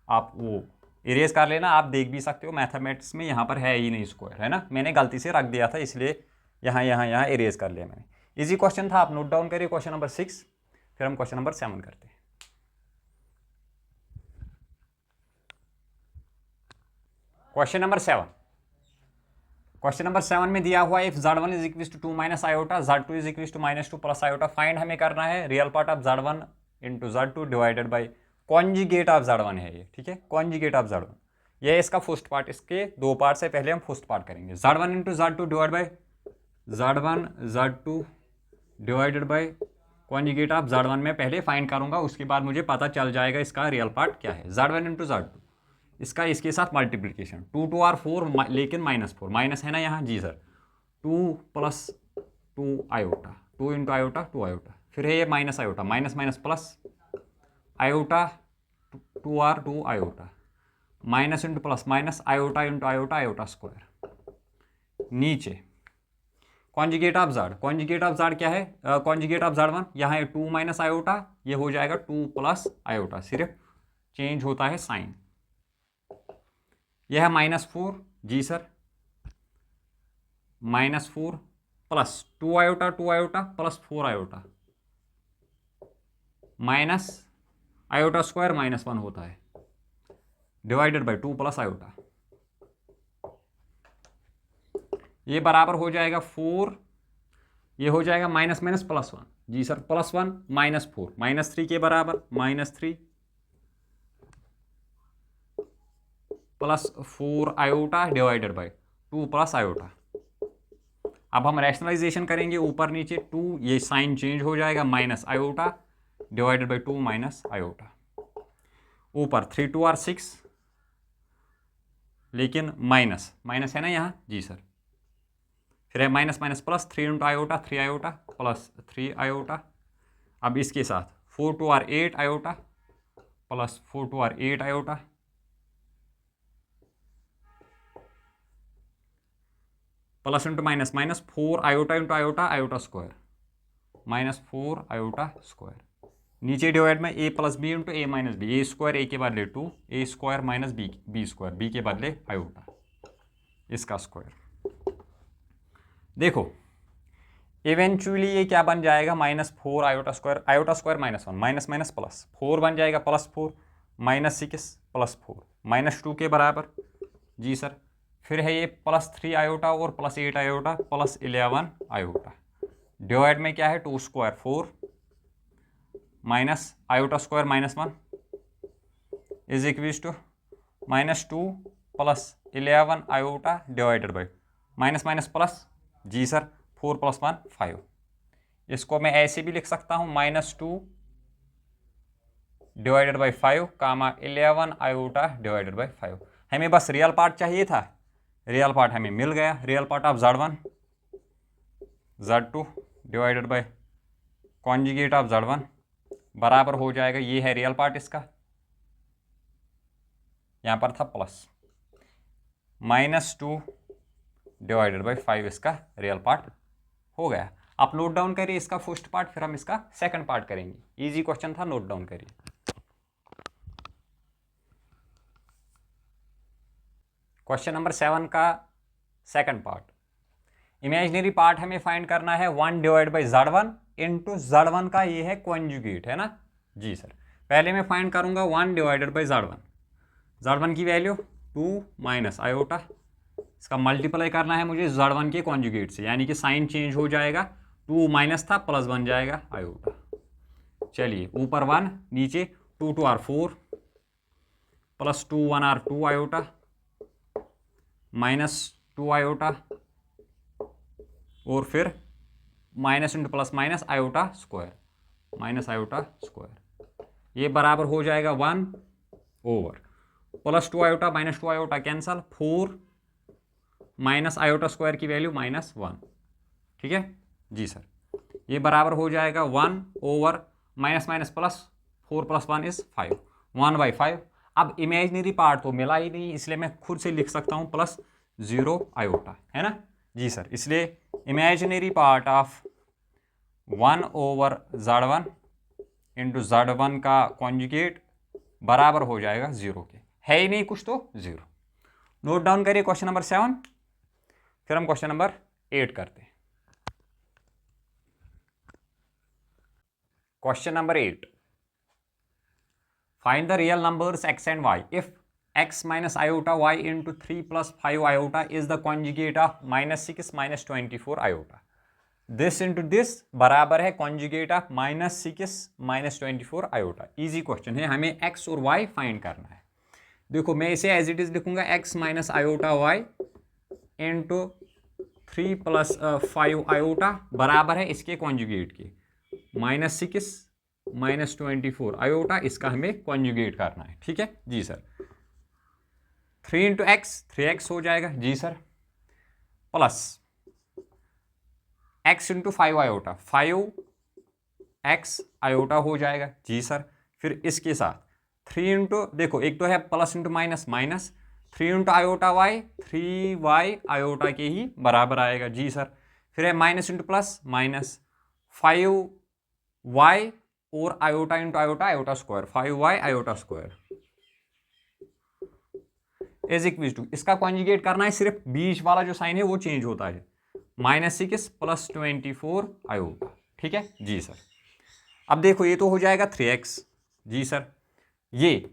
आप वो इरेज कर लेना। आप देख भी सकते हो मैथमेटिक्स में यहाँ पर है ही नहीं स्क्वायर, है ना, मैंने गलती से रख दिया था इसलिए यहाँ इरेज कर लिया मैंने। इजी क्वेश्चन था, आप नोट डाउन करिए क्वेश्चन नंबर 6, फिर हम क्वेश्चन नंबर 7 करते हैं। क्वेश्चन नंबर 7, क्वेश्चन नंबर 7 में दिया हुआ if z1 is equal to 2 minus iota, z2 is equal to -2 plus iota, find हमें करना है real part of z1 into z2 divided by conjugate of z1 है ये, ठीक है, कॉन्जुगेट ऑफ z1, ये है इसका फर्स्ट पार्ट। इसके दो पार्ट से पहले हम फर्स्ट पार्ट करेंगे, z1 into z2 divide by z1 z2 divided by conjugate of z1 में पहले फाइंड करूंगा, उसके बाद मुझे पता चल जाएगा इसका रियल पार्ट क्या है। z1 इंटू z2 इसका इसके साथ मल्टीप्लिकेशन 2 2 और 4 लेकिन -4 माइनस है ना यहाँ जी sir, 2 + 2 iota, 2 into iota 2 iota, फिर है ये minus iota minus minus plus iota 2 और 2 iota, minus into plus minus iota into iota iota square, नीचे conjugate of z, conjugate of z क्या है, कॉन्जुगेट ऑफ z1 यहाँ है 2 माइनस आयोटा, ये हो जाएगा 2 प्लस आयोटा, सिर्फ चेंज होता है साइन। यह है -4 जी sir, -4 plus 2 iota plus 4 iota minus iota square -1 होता है डिवाइडेड बाई 2 प्लस आयोटा, ये बराबर हो जाएगा 4, ये हो जाएगा माइनस माइनस +1 जी सर, +1 -4 -3 के बराबर, -3 plus 4 iota divided by 2 plus iota. अब हम रैशनलाइजेशन करेंगे, ऊपर नीचे 2, ये साइन चेंज हो जाएगा, minus iota divided by 2 minus iota, ऊपर 3 2 और 6 लेकिन माइनस माइनस है ना यहाँ जी सर, फिर है minus minus plus 3 into iota 3 iota plus 3 iota, अब इसके साथ 4 2 और 8 आयोटा प्लस 4 2 और 8 iota, plus into minus minus 4 iota into iota iota square, -4 iota square, नीचे डिवाइड में a + b into a - b, a square a के बदले 2, a square minus b square, b के बदले आयोटा, इसका स्क्वायर। देखो eventually ये क्या बन जाएगा, -4 iota square -1 minus minus plus 4 बन जाएगा +4 -6 + 4 -2 के बराबर जी सर, फिर है ये +3 आयोटा और +8 आयोटा +11 आयोटा, डिवाइड में क्या है 2 square 4 minus iota square -1 is equal to -2 + 11 iota divided by minus minus plus जी सर 4 + 1 5, इसको मैं ऐसे भी लिख सकता हूँ -2 divided by 5 comma 11 iota divided by 5। हमें बस रियल पार्ट चाहिए था, रियल पार्ट हमें मिल गया, real part of z1 z2 divided by conjugate of z1 बराबर हो जाएगा, ये है रियल पार्ट इसका, यहाँ पर था प्लस -2 डिवाइडेड बाई 5 इसका रियल पार्ट हो गया। आप नोट डाउन करिए इसका फर्स्ट पार्ट, फिर हम इसका सेकंड पार्ट करेंगे। इजी क्वेश्चन था, नोट डाउन करिए। क्वेश्चन नंबर 7 का सेकंड पार्ट, इमेजिनरी पार्ट हमें फाइंड करना है 1 divide by z1 into z1 का ये है कॉन्जुगेट, है ना जी सर। पहले मैं फाइंड करूंगा 1 डिवाइडेड बाई z1 की वैल्यू 2 माइनस आयोटा, इसका मल्टीप्लाई करना है मुझे z1 के कॉन्जुगेट से, यानी कि साइन चेंज हो जाएगा, 2 माइनस था प्लस बन जाएगा आयोटा। चलिए ऊपर 1 नीचे 2 2 और 4 प्लस 2 1 और 2 आयोटा -2 आयोटा और फिर minus into plus minus iota square, minus iota square, ये बराबर हो जाएगा 1 over plus 2 iota minus 2 iota cancel, 4 minus iota square की वैल्यू -1। ठीक है जी सर, ये बराबर हो जाएगा 1 ओवर माइनस माइनस प्लस, 4 + 1 = 5, 1/5। अब इमेजनरी पार्ट तो मिला ही नहीं, इसलिए मैं खुद से लिख सकता हूँ +0 आयोटा, है ना जी सर। इसलिए imaginary part of 1 over Z1 into Z1 का कॉन्जुगेट बराबर हो जाएगा 0 के, है ही नहीं कुछ तो 0। नोट डाउन करिए क्वेश्चन नंबर 7, फिर हम क्वेश्चन नंबर 8 करते हैं। Question number 8, find the real numbers x and y if x minus iota y into 3 plus 5 iota is the conjugate of -6 minus 24 iota। This into this बराबर है conjugate of -6 minus 24 iota. Easy question है, हमें x और y find करना है। देखो मैं इसे एज इट इज लिखूंगा x minus iota y into 3 + 5 iota बराबर है इसके कॉन्जुगेट के -6 माइनस 24 आयोटा, इसका हमें कॉन्जुगेट करना है। ठीक है जी सर। 3 इंटू एक्स 3x हो जाएगा जी sir, plus x into 5 iota 5x iota हो जाएगा जी सर। फिर इसके साथ 3 इंटू, देखो एक तो है plus into minus minus, 3 into iota y 3y iota के ही बराबर आएगा जी सर। फिर है minus into plus minus 5y और iota into iota iota square 5y iota square is equal to, इसका कॉन्जुगेट करना है, सिर्फ बीच वाला जो साइन है वो चेंज होता है, -6 + 24 आयोटा। ठीक है जी सर। अब देखो ये तो हो जाएगा 3x जी सर, ये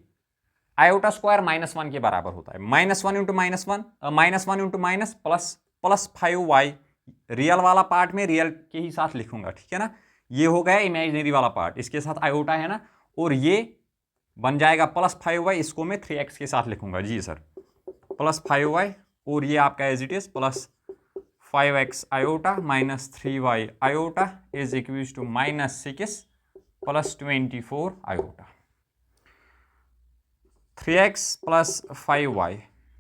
आयोटा स्क्वायर -1 के बराबर होता है, -1 into -1 -1 into minus plus 5y, real वाला पार्ट में रियल के ही साथ लिखूंगा। ठीक है ना, ये हो गया इमेजिनरी वाला पार्ट, इसके साथ आयोटा है ना, और ये बन जाएगा +5y, इसको मैं 3x के साथ लिखूंगा जी सर, +5y, और ये आपका as it is +5x iota -3y iota is equal to -6 + 24 iota. 3x + 5y,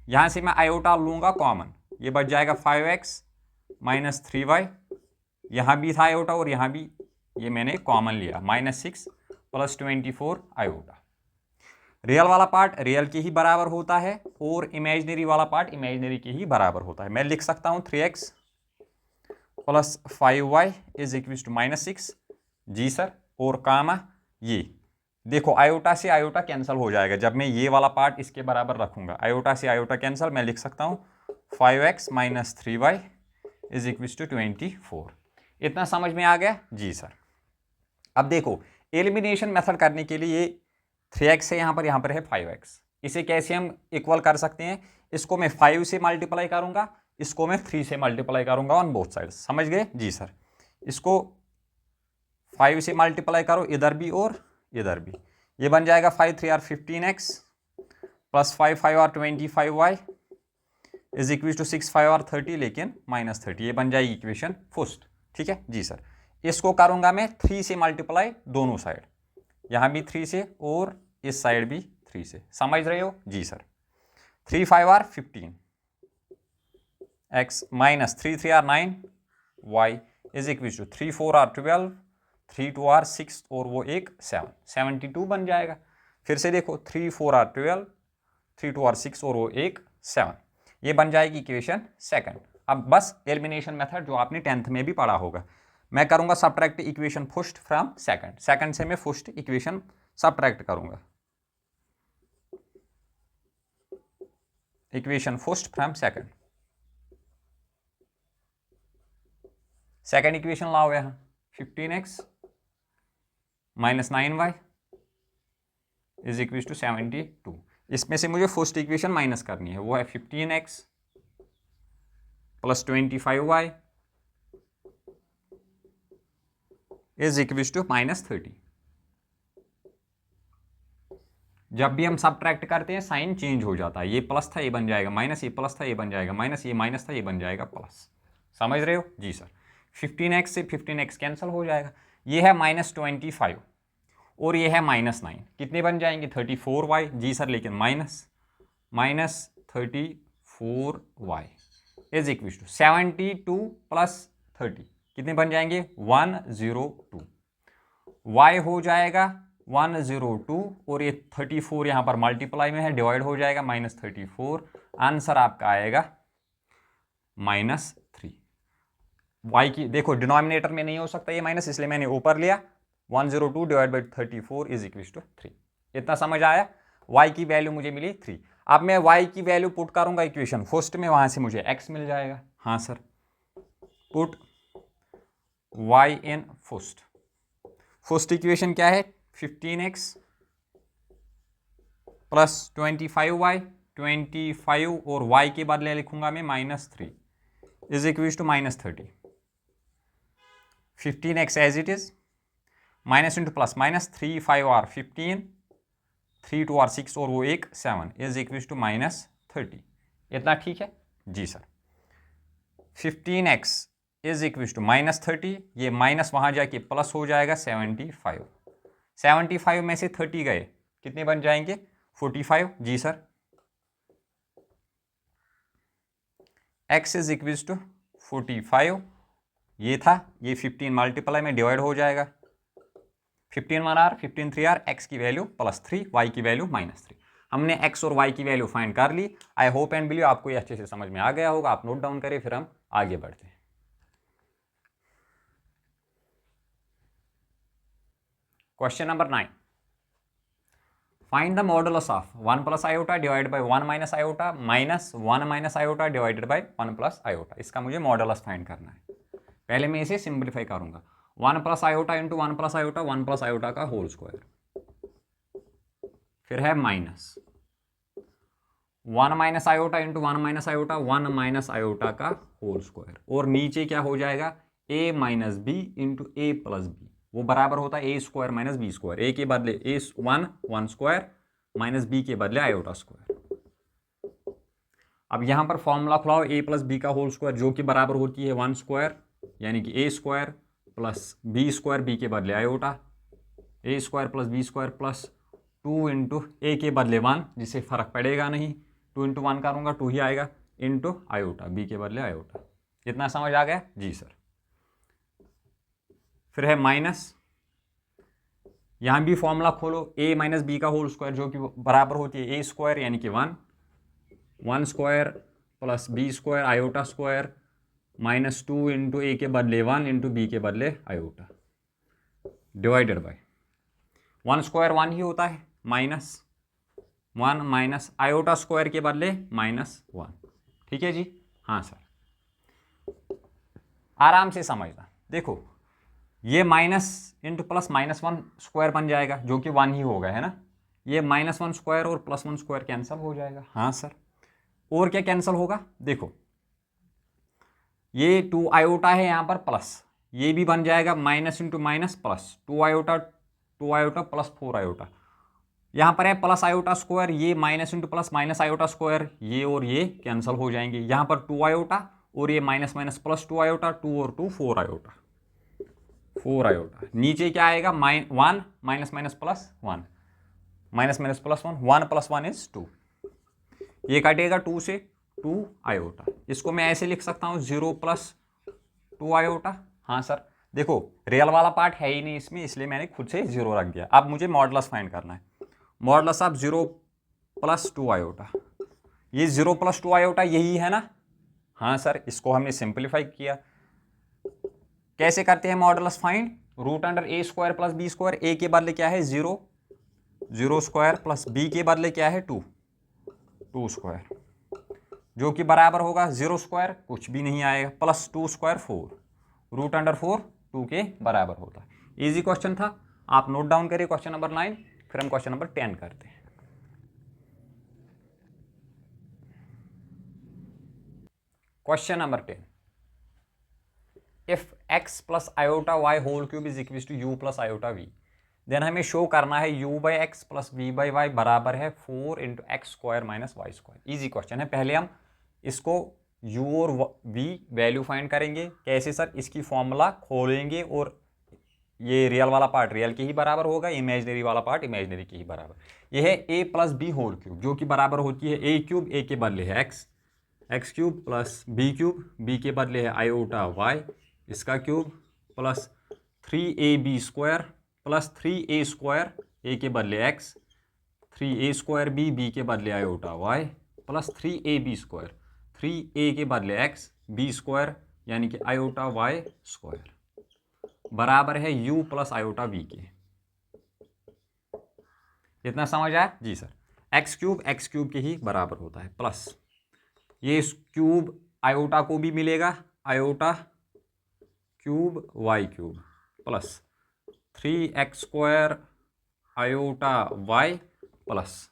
यहां से मैं आयोटा लूंगा कॉमन, ये बच जाएगा 5x -3y, यहां भी था आयोटा और यहां भी ये मैंने कॉमन लिया, -6 + 24 आयोटा। रियल वाला पार्ट रियल के ही बराबर होता है और इमेजिनरी वाला पार्ट इमेजिनरी के ही बराबर होता है। मैं लिख सकता हूं 3x + 5y is equal to -6 जी सर, और कामा ये देखो आयोटा से आयोटा कैंसिल हो जाएगा जब मैं ये वाला पार्ट इसके बराबर रखूंगा, आयोटा से आयोटा कैंसिल, मैं लिख सकता हूं 5x - 3y is equal to 24। इतना समझ में आ गया जी सर। अब देखो एलिमिनेशन मेथड करने के लिए 3x है, यहाँ पर है 5x, इसे कैसे हम इक्वल कर सकते हैं, इसको मैं 5 से मल्टीप्लाई करूंगा, इसको मैं 3 से मल्टीप्लाई करूंगा ऑन बोथ साइड, समझ गए जी सर। इसको 5 से मल्टीप्लाई करो इधर भी और इधर भी, ये बन जाएगा 5 3 = 15x + 5 5 = 25y is equal to 6 5 = 30, लेकिन -30, ये बन जाएगी इक्वेशन फर्स्ट। ठीक है जी सर। इसको करूंगा मैं 3 से मल्टीप्लाई दोनों साइड, यहां भी 3 से और इस साइड भी 3 से, समझ रहे हो जी sir. 3 5 = 15 x -3 3 = 9 y is equal to 3 4 = 12 3 2 = 6 और वो एक 7 72 बन जाएगा। फिर से देखो 3 4 = 12 3 2 = 6 और वो एक 7, ये बन जाएगी इक्वेशन सेकंड। अब बस एलिमिनेशन मेथड जो आपने 10th में भी पढ़ा होगा, मैं करूंगा subtract equation first from second, second से मैं फर्स्ट इक्वेशन सब्ट्रैक्ट करूंगा, equation first from second, second equation लाओ यहां 15x - 9y is equal to 72। इसमें से मुझे फर्स्ट इक्वेशन माइनस करनी है, वो है 15x + 25y is equal to -30। जब भी हम सब्ट्रैक्ट करते हैं साइन चेंज हो जाता है, ये प्लस था ये बन जाएगा माइनस, ये प्लस था ये बन जाएगा माइनस, ये माइनस था ये बन जाएगा प्लस, समझ रहे हो जी सर। 15x से 15x कैंसिल हो जाएगा। ये है -25 और ये है -9, कितने बन जाएंगे 34y। जी सर, लेकिन -34y इज इक्वल टू 72 + 30 कितने बन जाएंगे 102। y हो जाएगा 102 और ये 34 यहाँ पर मल्टीप्लाई में है, डिवाइड हो जाएगा -34। आंसर आपका आएगा -3। y की देखो डिनोमिनेटर में नहीं हो सकता ये माइनस, इसलिए मैंने ऊपर लिया। 102 divide by 34 is equal to 3। इतना समझ आया। y की वैल्यू मुझे मिली 3। अब मैं y की वैल्यू पुट करूंगा इक्वेशन फर्स्ट में, वहां से मुझे x मिल जाएगा। हाँ sir, put y in first equation क्या है 15x प्लस 25y, 25 और y के बदले लिखूंगा मैं -3 is equal to -30। 15x as it is, minus into plus, -3 5 are 15, 3 2 are 6 और वो एक 7 इज इक्वल टू -30। इतना ठीक है जी sir. 15x is equal to -30, ये माइनस वहां जाके प्लस हो जाएगा 75। 75 में से 30 गए, कितने बन जाएंगे 45। जी sir, x is equal to 45, ये था, ये 15 मल्टीप्लाई में डिवाइड हो जाएगा। 15 1 आर 15 3 आर, x की वैल्यू +3, y की वैल्यू -3। हमने x और y की वैल्यू फाइंड कर ली। आई होप एंड बिलीव आपको ये अच्छे से समझ में आ गया होगा। आप नोट डाउन करें, फिर हम आगे बढ़ते हैं। Question number 9, find the modulus of 1 + iota divided by 1 - iota minus 1 - iota divided by 1 + iota. इसका मुझे मॉडुलस फाइंड करना है। पहले मैं इसे सिंप्लीफाई करूंगा। 1 + आयोटा इंटू 1 + आयोटा, 1 + आयोटा का होल स्क्वायर, फिर है minus 1 - iota into 1 - iota, 1 - iota का होल स्क्वायर, और नीचे क्या हो जाएगा a - b into a + b, वो बराबर होता है a² - b²। a के बदले a1 स्क्वायर माइनस b के बदले आयोटा स्क्वायर। अब यहां पर फॉर्मूला खुलाओ a + b का होल स्क्वायर, जो कि बराबर होती है 1 स्क्वायर, यानी कि a² + b² b के बदले iota, a² + b² plus 2 into a के बदले 1, जिससे फर्क पड़ेगा नहीं, 2 इंटू 1 करूंगा 2 ही आएगा, इंटू आयोटा, बी के बदले आयोटा। इतना समझ आ गया जी सर। फिर है माइनस, यहां भी फॉर्मूला खोलो, a - b का होल स्क्वायर, जो कि बराबर होती है a² यानी कि 1 square plus b² iota square -2 into a के बदले 1 इंटू बी के बदले आयोटा, डिवाइडेड बाय 1 स्क्वायर 1 ही होता है, -1 माइनस आयोटा स्क्वायर के बदले -1। ठीक है जी। हाँ सर, आराम से समझना। देखो ये माइनस इंटू प्लस -1 स्क्वायर बन जाएगा, जो कि 1 ही होगा, है ना। ये -1 स्क्वायर और +1 स्क्वायर कैंसिल हो जाएगा। हाँ सर, और क्या कैंसिल होगा, देखो ये 2 आयोटा है यहाँ पर प्लस, ये भी बन जाएगा minus into minus plus 2 iota plus 4 iota, यहाँ पर है प्लस आयोटा स्क्वायर, ये minus into plus minus iota square, ये और ये कैंसिल हो जाएंगे। यहाँ पर 2 आयोटा और ये माइनस माइनस प्लस 2 आयोटा, 2 और 2 4 आयोटा, 4 आयोटा। नीचे क्या आएगा 1 minus minus plus 1, minus minus plus 1, 1 + 1 is 2, ये कटेगा 2 से 2 आयोटा। इसको मैं ऐसे लिख सकता हूँ 0 + 2 आयोटा। हाँ सर, देखो रियल वाला पार्ट है ही नहीं इसमें, इसलिए मैंने खुद से 0 रख दिया। अब मुझे मॉडुलस फाइंड करना है। मॉडुलस ऑफ 0 + 2 आयोटा, ये 0 + 2 आयोटा यही है ना। हाँ सर, इसको हमने सिंप्लीफाई किया। कैसे करते हैं modulus find, √a² + b², a के बदले क्या है 0 स्क्वायर प्लस b के बदले क्या है 2 स्क्वायर, जो कि बराबर होगा 0 स्क्वायर कुछ भी नहीं आएगा, प्लस 2 स्क्वायर 4, √4 2 के बराबर होता है। इजी क्वेश्चन था, आप नोट डाउन करिए क्वेश्चन नंबर 9। फिर हम क्वेश्चन नंबर 10 करते हैं। Question number 10, if x + iota y whole cube is equal to u + iota v, then हमें शो करना है u/x + v/y बराबर है 4 × x² - y²। इजी क्वेश्चन है। पहले हम इसको u और v वैल्यू फाइंड करेंगे। कैसे सर? इसकी फॉर्मूला खोलेंगे और ये रियल वाला पार्ट रियल के ही बराबर होगा, इमेजनरी वाला पार्ट इमेजनरी के ही बराबर। यह है a plus b whole cube, जो कि बराबर होती है a क्यूब, a के बदले है x cube plus b cube, b के बदले है आयोटा y इसका cube plus 3ab square plus 3a square, a के बदले x, 3a स्क्वायर b के बदले iota y plus 3ab square, 3a के बदले x, b स्क्वायर यानी कि आयोटा y स्क्वायर बराबर है u प्लस आयोटा v के। इतना समझ आया? जी सर। x क्यूब के ही बराबर होता है प्लस ये क्यूब आयोटा को भी मिलेगा, iota cube y cube plus 3x square iota y plus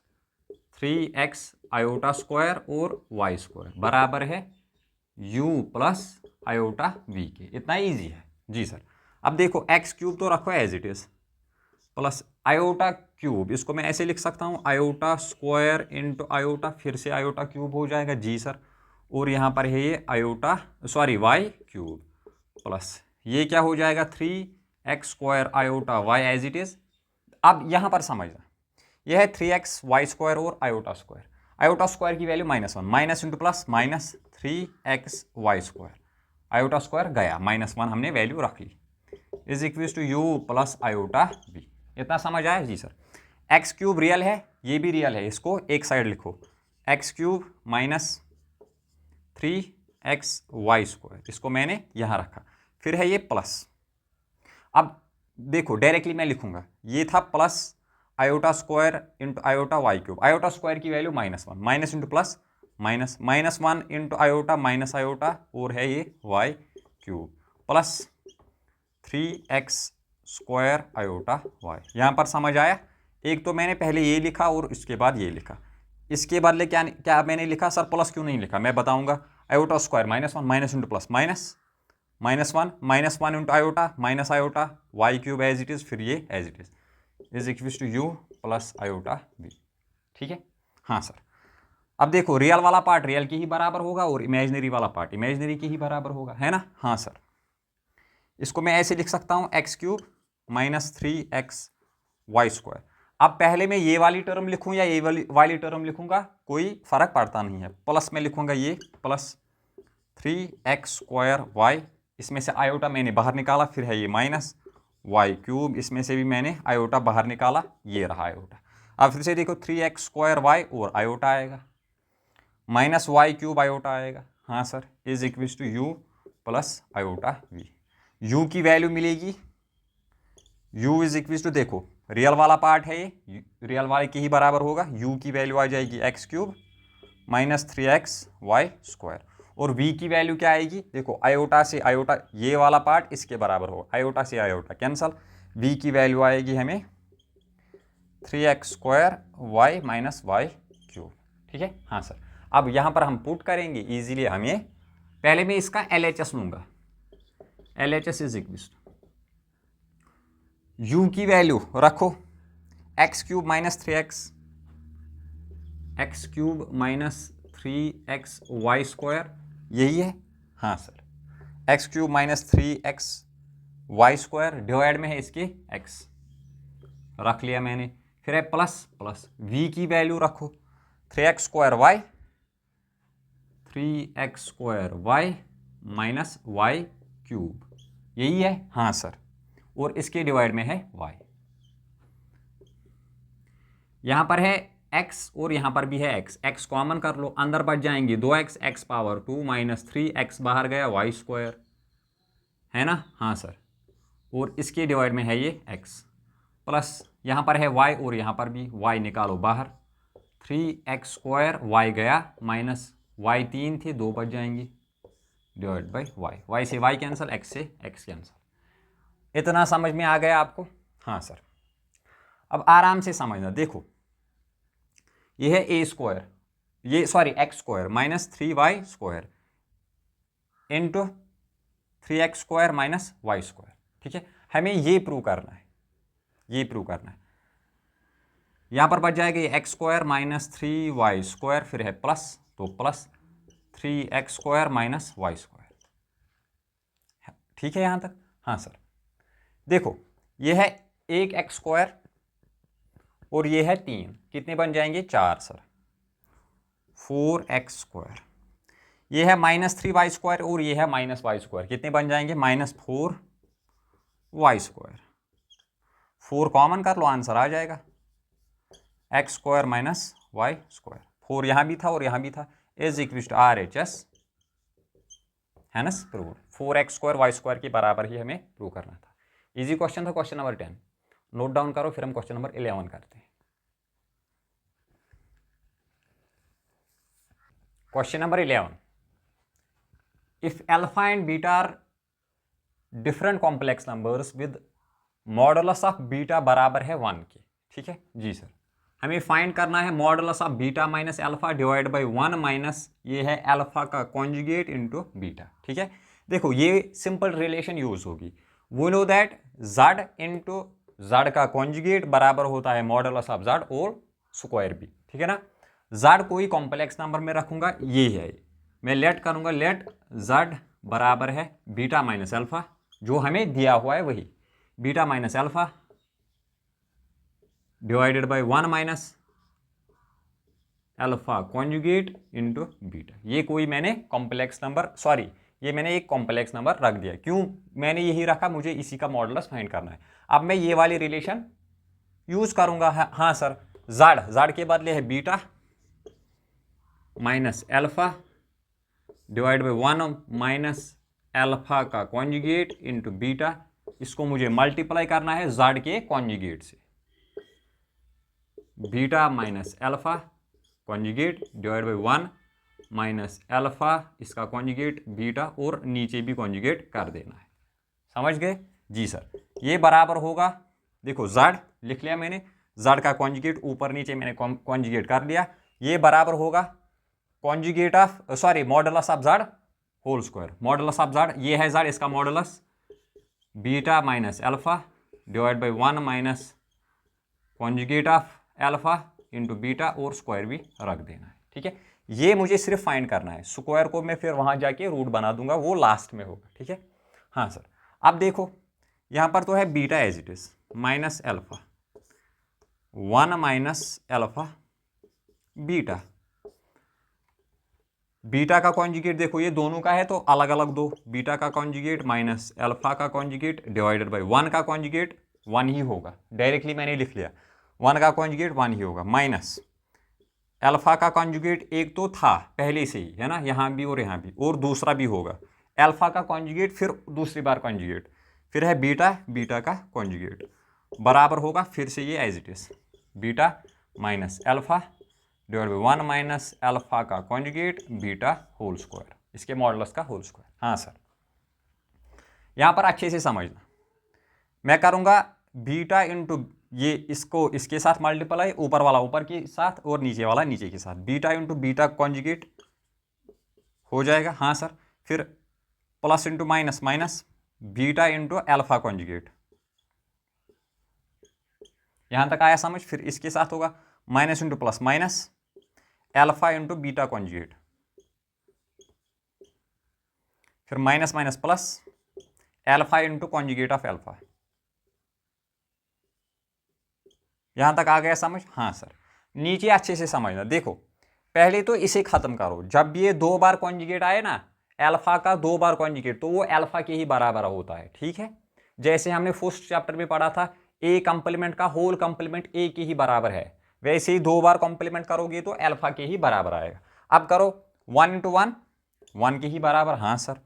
3x iota square और y स्क्वायर बराबर है u प्लस आयोटा v के। इतना ईजी है जी सर। अब देखो x क्यूब तो रखो as it is plus iota cube, इसको मैं ऐसे लिख सकता हूँ आयोटा स्क्वायर इंटू आयोटा, फिर से आयोटा क्यूब हो जाएगा जी सर, और यहाँ पर है ये आयोटा y क्यूब प्लस ये क्या हो जाएगा 3x square iota y as it is. अब यहाँ पर समझना, यह है 3x y स्क्वायर और आयोटा स्क्वायर की value -1, minus into plus minus 3x y square, iota square गया, -1 हमने वैल्यू रख ली, is equals to u plus iota v। इतना समझ आया जी सर। x क्यूब रियल है, ये भी रियल है, इसको एक साइड लिखो, x cube minus 3x y square, इसको मैंने यहाँ रखा, फिर है ये प्लस। अब देखो डायरेक्टली मैं लिखूंगा, ये था plus iota square into iota y cube, iota square की value -1, minus into plus minus, -1 into iota minus iota, और है ये y cube plus 3x square iota y. यहाँ पर समझ आया? एक तो मैंने पहले ये लिखा और इसके बाद ये लिखा, इसके बदले क्या क्या मैंने लिखा सर? प्लस क्यों नहीं लिखा? मैं बताऊंगा। Iota square -1, minus into plus minus, -1 into iota minus iota, y cube as it is, फिर ये as it is equal to u plus iota v। ठीक है? हाँ सर। अब देखो रियल वाला पार्ट रियल के ही बराबर होगा और इमेजनरी वाला पार्ट इमेजनरी के ही बराबर होगा, है ना? हाँ सर। इसको मैं ऐसे लिख सकता हूँ x cube minus 3x y square. अब पहले मैं ये वाली टर्म लिखूँ या ये वाली टर्म लिखूंगा, कोई फर्क पड़ता नहीं है, प्लस में लिखूंगा ये प्लस 3x स्क्वायर वाई, इसमें से आयोटा मैंने बाहर निकाला, फिर है ये माइनस वाई क्यूब, इसमें से भी मैंने आयोटा बाहर निकाला, ये रहा आयोटा। अब फिर से देखो 3x स्क्वायर वाई और आयोटा आएगा, माइनस वाई क्यूब आयोटा आएगा, हाँ sir, is equals to u plus iota v। u की वैल्यू मिलेगी, u इज इक्वल्स टू, देखो रियल वाला पार्ट है ये, रियल वाले के ही बराबर होगा, u की वैल्यू आ जाएगी x cube minus 3x y square, और v की वैल्यू क्या आएगी? देखो आयोटा से आयोटा, ये वाला पार्ट इसके बराबर होगा, आयोटा से आयोटा कैंसल, v की वैल्यू आएगी हमें 3x square y minus y cube. ठीक है? हाँ सर। अब यहाँ पर हम पुट करेंगे इजीली, हमें पहले मैं इसका LHS लूंगा, LHS इज इक्वल्स u की वैल्यू रखो x cube minus 3x, x cube minus 3x y square, यही है? हाँ sir. x cube minus 3x y square divide में है इसके x, रख लिया मैंने, फिर है प्लस प्लस v की वैल्यू रखो 3x square y, 3x square y minus y cube, यही है? हाँ सर। और इसके डिवाइड में है y, यहां पर है x और यहां पर भी है x कॉमन कर लो, अंदर बच जाएंगे 2x, x power 2 minus 3x बाहर गया वाई स्क्वायर, है ना? हाँ सर। और इसके डिवाइड में है ये x प्लस यहां पर है y और यहां पर भी y निकालो बाहर, 3x स्क्वायर y गया माइनस y 3 थे 2 बच जाएंगे डिवाइड बाई y से y कैंसिल, x से x कैंसिल। इतना समझ में आ गया आपको? हाँ सर। अब आराम से समझना, देखो ये है a स्क्वायर, ये sorry x square minus 3y square into 3x square minus y square. ठीक है? हमें ये प्रूव करना है, ये प्रूव करना है। यहां पर बच जाएगा ये x square minus 3y square, फिर है प्लस, तो प्लस 3x² माइनस y²। ठीक है यहाँ तक? हाँ सर। देखो ये है 1x² और ये है 3, कितने बन जाएंगे? 4 सर। 4x², ये है -3y² और ये है -y², कितने बन जाएंगे? -4y²। 4 कॉमन कर लो, आंसर आ जाएगा x² माइनस y²। 4 यहाँ भी था और यहाँ भी था, इज इक्वल टू RHS, है ना प्रूव। 4x² y² के बराबर ही हमें प्रूव करना था। इजी क्वेश्चन था, क्वेश्चन नंबर 10। नोट डाउन करो, फिर हम क्वेश्चन नंबर 11 करते हैं। Question number 11, if alpha and beta are different complex numbers with modulus of beta बराबर है 1 के। ठीक है जी सर, हमें फाइंड करना है modulus of beta minus alpha divide by 1 minus ये है अल्फा का कॉन्जुगेट इनटू बीटा। ठीक है, देखो ये सिंपल रिलेशन यूज होगी। We know that z into z का कॉन्जुगेट बराबर होता है मॉडुलस ऑफ z और स्क्वायर बी। ठीक है ना, z कोई कॉम्प्लेक्स नंबर में रखूंगा, ये है, मैं लेट करूंगा, लेट z बराबर है बीटा माइनस अल्फा, जो हमें दिया हुआ है वही, beta minus alpha divided by 1 minus alpha conjugate into beta. ये कोई मैंने कॉम्प्लेक्स नंबर, सॉरी ये मैंने एक कॉम्प्लेक्स नंबर रख दिया। क्यों मैंने यही रखा? मुझे इसी का मॉडुलस फाइंड करना है। अब मैं ये वाली रिलेशन यूज करूंगा। हाँ सर, z के बदले है beta minus alpha divide by 1 minus alpha का कॉन्जुगेट इनटू बीटा। इसको मुझे मल्टीप्लाई करना है z के कॉन्जुगेट से, beta minus alpha conjugate divide by 1 minus alpha इसका कॉन्जुगेट बीटा, और नीचे भी कॉन्जुगेट कर देना है। समझ गए जी सर? ये बराबर होगा, देखो z लिख लिया मैंने, z का कॉन्जुगेट ऊपर नीचे मैंने कॉन्जुगेट कर लिया। ये बराबर होगा conjugate of, sorry modulus of z whole square. Modulus of z ये है z, इसका modulus beta minus alpha divide by 1 minus conjugate of alpha into beta, और स्क्वायर भी रख देना है। ठीक है, ये मुझे सिर्फ फाइंड करना है। स्क्वायर को मैं फिर वहां जाके रूट बना दूंगा, वो लास्ट में होगा। ठीक है, हाँ सर। अब देखो यहां पर तो है beta as it is minus alpha 1 minus alpha beta. Beta का कॉन्जुगेट देखो ये दोनों का है तो अलग अलग दो, बीटा का कॉन्जुगेट माइनस अल्फा का कॉन्जुगेट डिवाइडेड बाय 1 का कॉन्जुगेट 1 ही होगा, डायरेक्टली मैंने लिख लिया 1 का कॉन्जुगेट 1 ही होगा, माइनस अल्फा का कॉन्जुगेट एक तो था पहले से ही, है ना, यहाँ भी और यहाँ भी, और दूसरा भी होगा अल्फा का कॉन्जुगेट, फिर दूसरी बार कॉन्जुगेट, फिर है बीटा, बीटा का कॉन्जुगेट बराबर होगा फिर से ये as it is beta minus alpha divide by 1 minus alpha का कॉन्जुगेट बीटा होल स्क्वायर, इसके मॉडुलस का होल स्क्वायर। हाँ सर, यहाँ पर अच्छे से समझना, मैं करूँगा बीटा इंटू ये इसको इसके साथ मल्टीप्लाई, ऊपर वाला ऊपर के साथ और नीचे वाला नीचे के साथ, बीटा इंटू बीटा कॉन्जुगेट हो जाएगा। हाँ सर, फिर plus into minus minus beta into alpha conjugate, यहां तक आया समझ? फिर इसके साथ होगा minus into plus minus alpha into beta conjugate, फिर minus minus plus alpha into conjugate of alpha. यहां तक आ गया समझ? हाँ सर, नीचे अच्छे से समझना। देखो पहले तो इसे खत्म करो, जब ये 2 बार कॉन्जुगेट आए ना अल्फा का 2 बार कॉन्जुगेट, तो वो अल्फा के ही बराबर होता है। ठीक है, जैसे हमने फर्स्ट चैप्टर में पढ़ा था ए कंप्लीमेंट का होल कंप्लीमेंट ए के ही बराबर है, वैसे ही 2 बार कॉम्प्लीमेंट करोगे तो अल्फा के ही बराबर आएगा। अब करो 1 इंटू 1 1 के ही बराबर। हाँ सर,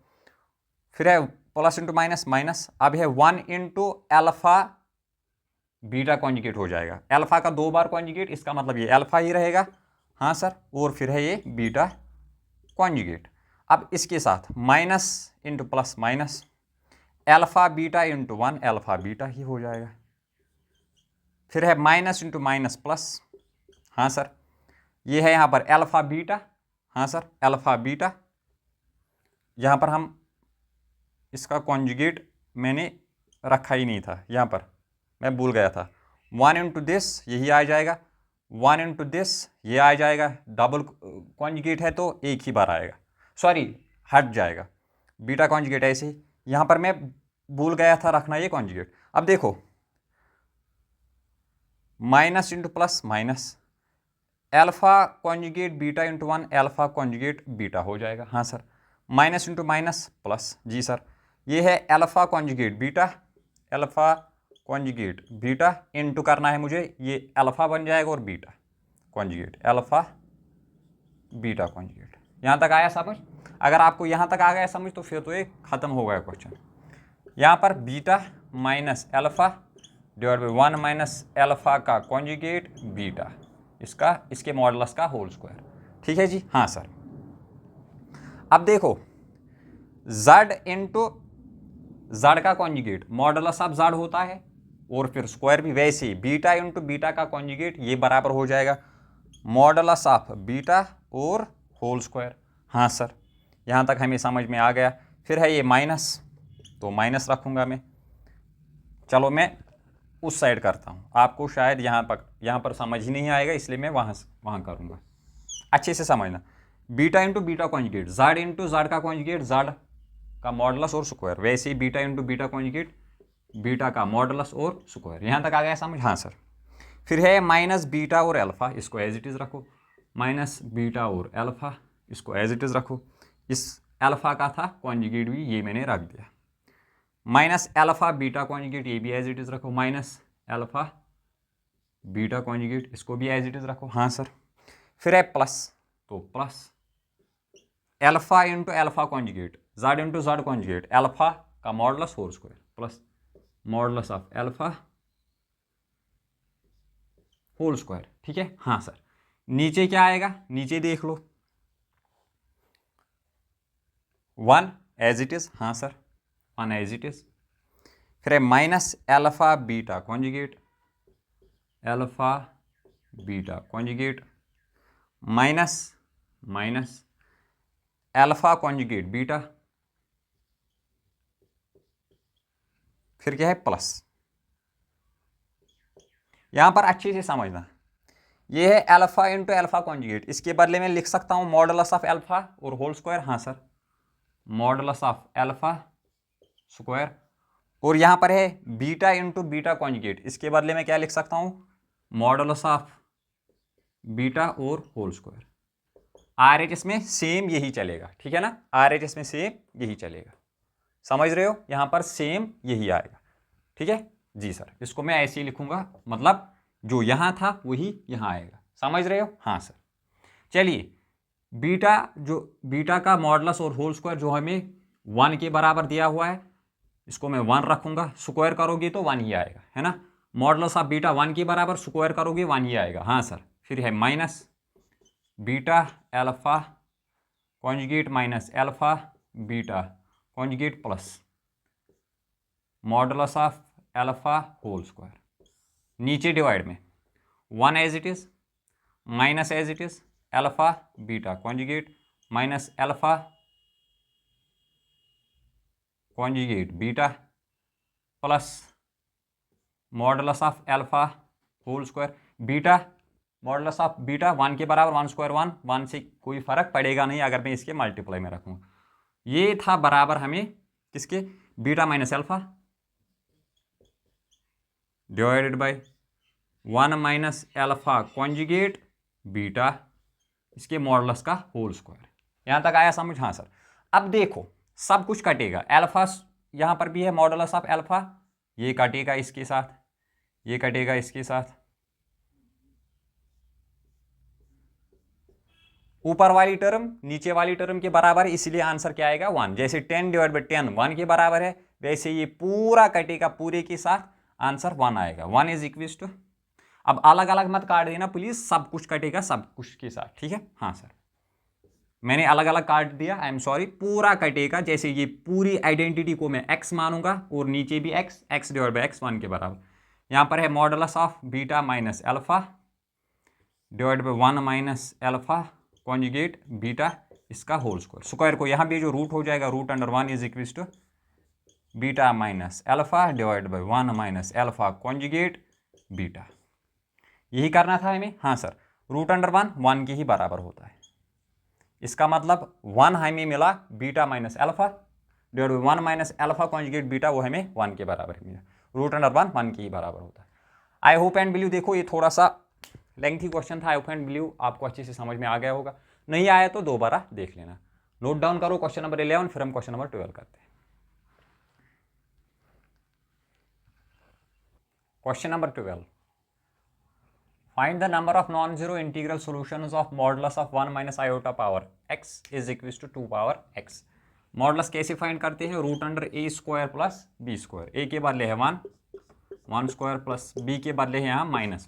फिर है प्लस इंटू माइनस माइनस, अब है 1 इंटू अल्फा बीटा कॉन्जुगेट हो जाएगा, अल्फा का 2 बार कॉन्जुगेट, इसका मतलब ये अल्फा ही रहेगा। हाँ सर, और फिर है ये बीटा कॉन्जुगेट। अब इसके साथ minus into plus minus alpha beta into 1 alpha beta ही हो जाएगा, फिर है माइनस इंटू माइनस प्लस। हाँ सर, ये है यहाँ पर अल्फा बीटा। हाँ सर, अल्फा बीटा, यहाँ पर हम इसका कॉन्जुगेट मैंने रखा ही नहीं था, यहाँ पर मैं भूल गया था। 1 इंटू दिस यही आ जाएगा, 1 इंटू दिस ये आ जाएगा, डबल कॉन्जुगेट है तो एक ही बार आएगा। सॉरी हट जाएगा, बीटा कॉन्जुगेट ऐसे ही, यहाँ पर मैं भूल गया था रखना ये कॉन्जुगेट। अब देखो minus into plus minus, alpha conjugate beta into 1 alpha conjugate beta हो जाएगा। हाँ sir, minus into minus plus, जी सर, ये है alpha conjugate beta, alpha conjugate beta into करना है मुझे, ये अल्फा बन जाएगा और beta conjugate, alpha beta conjugate. यहाँ तक आया समझ? अगर आपको यहाँ तक आ गया समझ तो फिर तो ये खत्म हो गया क्वेश्चन। यहाँ पर beta minus alpha divide by 1 minus alpha का कॉन्जुगेट बीटा, इसका इसके मॉडुलस का होल स्क्वायर। ठीक है जी, हाँ सर। अब देखो z इंटू z का कॉन्जुगेट मॉडुलस ऑफ z होता है और फिर स्क्वायर भी वैसे ही, बीटा इंटू बीटा का कॉन्जुगेट ये बराबर हो जाएगा मॉडुलस ऑफ बीटा और होल स्क्वायर। हाँ सर, यहाँ तक हमें समझ में आ गया। फिर है ये माइनस, तो माइनस रखूँगा मैं। चलो मैं उस साइड करता हूँ, आपको शायद यहाँ पर समझ ही नहीं आएगा, इसलिए मैं वहाँ करूँगा। अच्छे से समझना, beta into beta conjugate, z into z का कॉन्जुगेट जेड का मॉडुलस और स्क्वायर, वैसे ही beta into beta conjugate beta का मॉडुलस और स्क्वायर। यहाँ तक आ गया समझ? हाँ सर। फिर है माइनस बीटा और अल्फा, इसको एज इट इज़ रखो, माइनस बीटा और अल्फा इसको एज इट इज़ रखो। इस अल्फा का था कॉन्जुगेट भी, ये मैंने रख दिया। माइनस अल्फा बीटा कॉन्जुगेट, ये भी एज इट इज़ रखो, माइनस अल्फा बीटा कॉन्जुगेट, इसको भी एज इट इज़ रखो। हाँ सर। फिर है प्लस, तो plus alpha into alpha conjugate, z into z conjugate, alpha का modulus whole square plus modulus of alpha whole square. ठीक है, हाँ सर। नीचे क्या आएगा, नीचे देख लो, 1 एज इट इज। हाँ सर, 1 एज इट इज। फिर है minus alpha beta conjugate, alpha beta conjugate minus minus alpha conjugate beta, फिर क्या है प्लस। यहां पर अच्छे से समझना, ये है अल्फा इंटू अल्फा कॉन्जुगेट, इसके बदले में लिख सकता हूं मॉडुलस ऑफ अल्फा और होल स्क्वायर। हाँ sir, modulus of alpha square. और यहां पर है बीटा इंटू बीटा कॉन्जुगेट, इसके बदले में क्या लिख सकता हूं मॉडुलस ऑफ बीटा और होल स्क्वायर। RHS में सेम यही चलेगा, ठीक है ना, RHS में सेम यही चलेगा, समझ रहे हो, यहां पर सेम यही आएगा। ठीक है जी सर, इसको मैं ऐसे ही लिखूंगा, मतलब जो यहां था वही यहां आएगा, समझ रहे हो। हाँ सर। चलिए, बीटा का मॉडुलस और होल स्क्वायर जो हमें 1 के बराबर दिया हुआ है, इसको मैं 1 रखूंगा, स्क्वायर करोगे तो 1 ही आएगा, है ना। मॉडुलस ऑफ बीटा 1 के बराबर, स्क्वायर करोगे 1 ही आएगा। हाँ सर। फिर है minus beta alpha conjugate minus alpha beta conjugate plus modulus of alpha whole square. नीचे डिवाइड में 1 as it is, minus as it is alpha beta conjugate minus alpha conjugate beta plus modulus of alpha whole square. Beta modulus of beta 1 के बराबर, 1 square 1, 1 से कोई फर्क पड़ेगा नहीं अगर मैं इसके मल्टीप्लाई में रखूँ। ये था बराबर हमें किसके, beta minus alpha divided by 1 minus alpha conjugate beta, इसके मॉडुलस का होल स्क्वायर। यहाँ तक आया समझ? हाँ सर। अब देखो सब कुछ कटेगा, अल्फा यहाँ पर भी है मॉडुलस ऑफ अल्फा, ये कटेगा इसके साथ, ये कटेगा इसके साथ, ऊपर वाली टर्म नीचे वाली टर्म के बराबर है, इसलिए आंसर क्या आएगा 1। जैसे 10 डिवाइड बाई 10 1 के बराबर है, वैसे ये पूरा कटेगा, पूरे के साथ आंसर 1 आएगा। 1 इज इक्वल्स टू, अब अलग अलग मत काट देना प्लीज, सब कुछ कटेगा सब कुछ के साथ, ठीक है। हाँ सर, मैंने अलग अलग काट दिया, आई एम सॉरी, पूरा कटेगा। जैसे ये पूरी आइडेंटिटी को मैं x मानूंगा और नीचे भी x डिवाइड बाई x 1 के बराबर। यहाँ पर है modulus of beta minus alpha divide by 1 minus alpha conjugate beta, इसका होल स्क्वायर। स्क्वायर को यहाँ भी जो रूट हो जाएगा, root under 1 is equals to beta minus alpha divide by 1 minus alpha conjugate beta. यही करना था हमें। हाँ सर, रूट अंडर 1 1 के ही बराबर होता है, इसका मतलब 1 हमें मिला beta minus alpha divide by 1 minus alpha conjugate beta, वो हमें 1 के बराबर मिला। रूट अंडर 1 1 के ही बराबर होता है। आई होप एंड बिलीव, देखो ये थोड़ा सा लेंथी क्वेश्चन था, आई होप एंड बिलीव आपको अच्छे से समझ में आ गया होगा। नहीं आया तो दोबारा देख लेना। नोट डाउन करो क्वेश्चन नंबर 11, फिर हम क्वेश्चन नंबर 12 करते हैं। Question number 12, find the number of non zero integral solutions of modulus of 1 minus iota power x is equal to 2 power x। Modulus कैसे फाइंड करते हैं? Root under a square plus b square. A के बदले है 1 square plus B के बदले है यहाँ -1,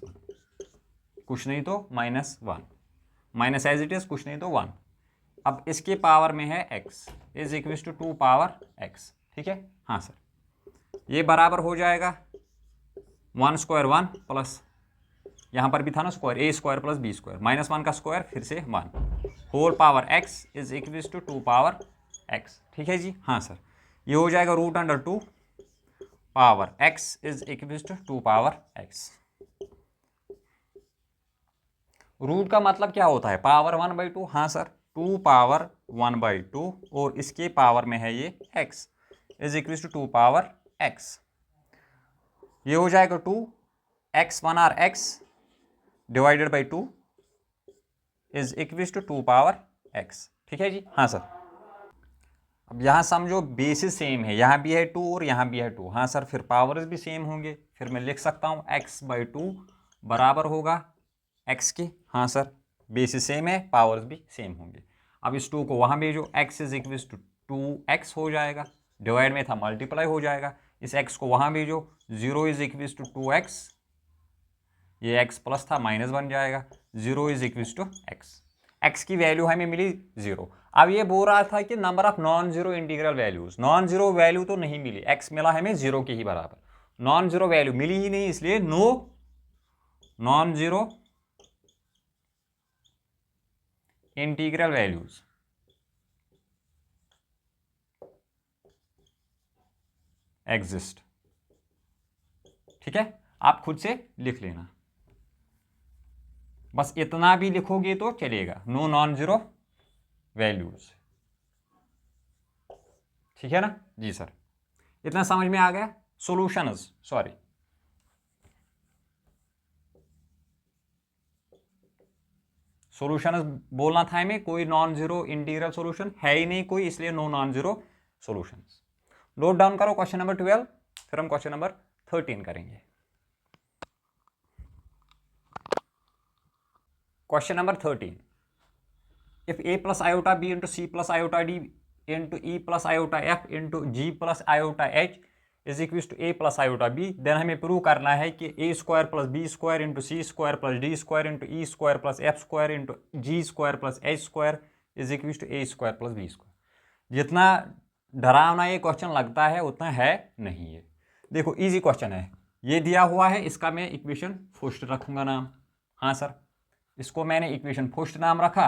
कुछ नहीं तो -1, माइनस एज इट इज, कुछ नहीं तो 1। अब इसके पावर में है x is equal to 2 power x, ठीक है। हाँ सर, ये बराबर हो जाएगा 1 स्क्वायर 1 प्लस यहाँ पर भी था ना square, a square plus b square, -1 का स्क्वायर फिर से 1 whole power x is equal to 2 power x, ठीक है जी। हाँ सर, ये हो जाएगा root under 2 power x is equal to 2 power x। Root का मतलब क्या होता है? पावर 1/2। हाँ सर, 2 पावर 1/2 और इसके पावर में है ये x is equal to 2 power x। ये हो जाएगा 2 x 1 are x divided by 2 is equal to 2 power x, ठीक है जी। हाँ सर, अब यहाँ समझो बेसिस सेम है, यहाँ भी है 2 और यहाँ भी है 2। हाँ सर, फिर पावर्स भी सेम होंगे, फिर मैं लिख सकता हूँ x/2 बराबर होगा x के। हाँ सर, बेसिस सेम है, पावर्स भी सेम होंगे। अब इस 2 को वहाँ भेजो, x is equal to 2x हो जाएगा, डिवाइड में था मल्टीप्लाई हो जाएगा। इस x को वहाँ भेजो, 0 इज इक्वल टू 2x, ये x प्लस था माइनस बन जाएगा, 0 इज इक्वल टू x की वैल्यू हमें मिली 0। अब ये बोल रहा था कि number of non zero integral values, non zero value तो नहीं मिली, x मिला हमें 0 के ही बराबर, नॉन जीरो वैल्यू मिली ही नहीं, इसलिए no non zero integral values. Exist, ठीक है, आप खुद से लिख लेना, बस इतना भी लिखोगे तो चलेगा, नो नॉन जीरो वैल्यूज, ठीक है ना जी सर। इतना समझ में आ गया। सॉल्यूशंस, सॉरी सॉल्यूशंस बोलना था हमें, कोई नॉन जीरो इंटीग्रल सॉल्यूशन है ही नहीं कोई, इसलिए no non zero solutions. Note down करो क्वेश्चन नंबर 12, फिर हम क्वेश्चन नंबर 13 करेंगे। Question number 13, if a plus iota b into c plus iota d into e plus iota f into g plus iota h is equals to a plus iota b, then हमें prove करना है कि a square plus b square into c square plus d square into e square plus f square into g square plus h square is equals to a square plus b square. जितना डरावना ये question लगता है उतना है नहीं है। देखो इजी क्वेश्चन है, ये दिया हुआ है, इसका मैं इक्वेशन फर्स्ट रखूंगा नाम। हाँ सर, इसको मैंने इक्वेशन फर्स्ट नाम रखा,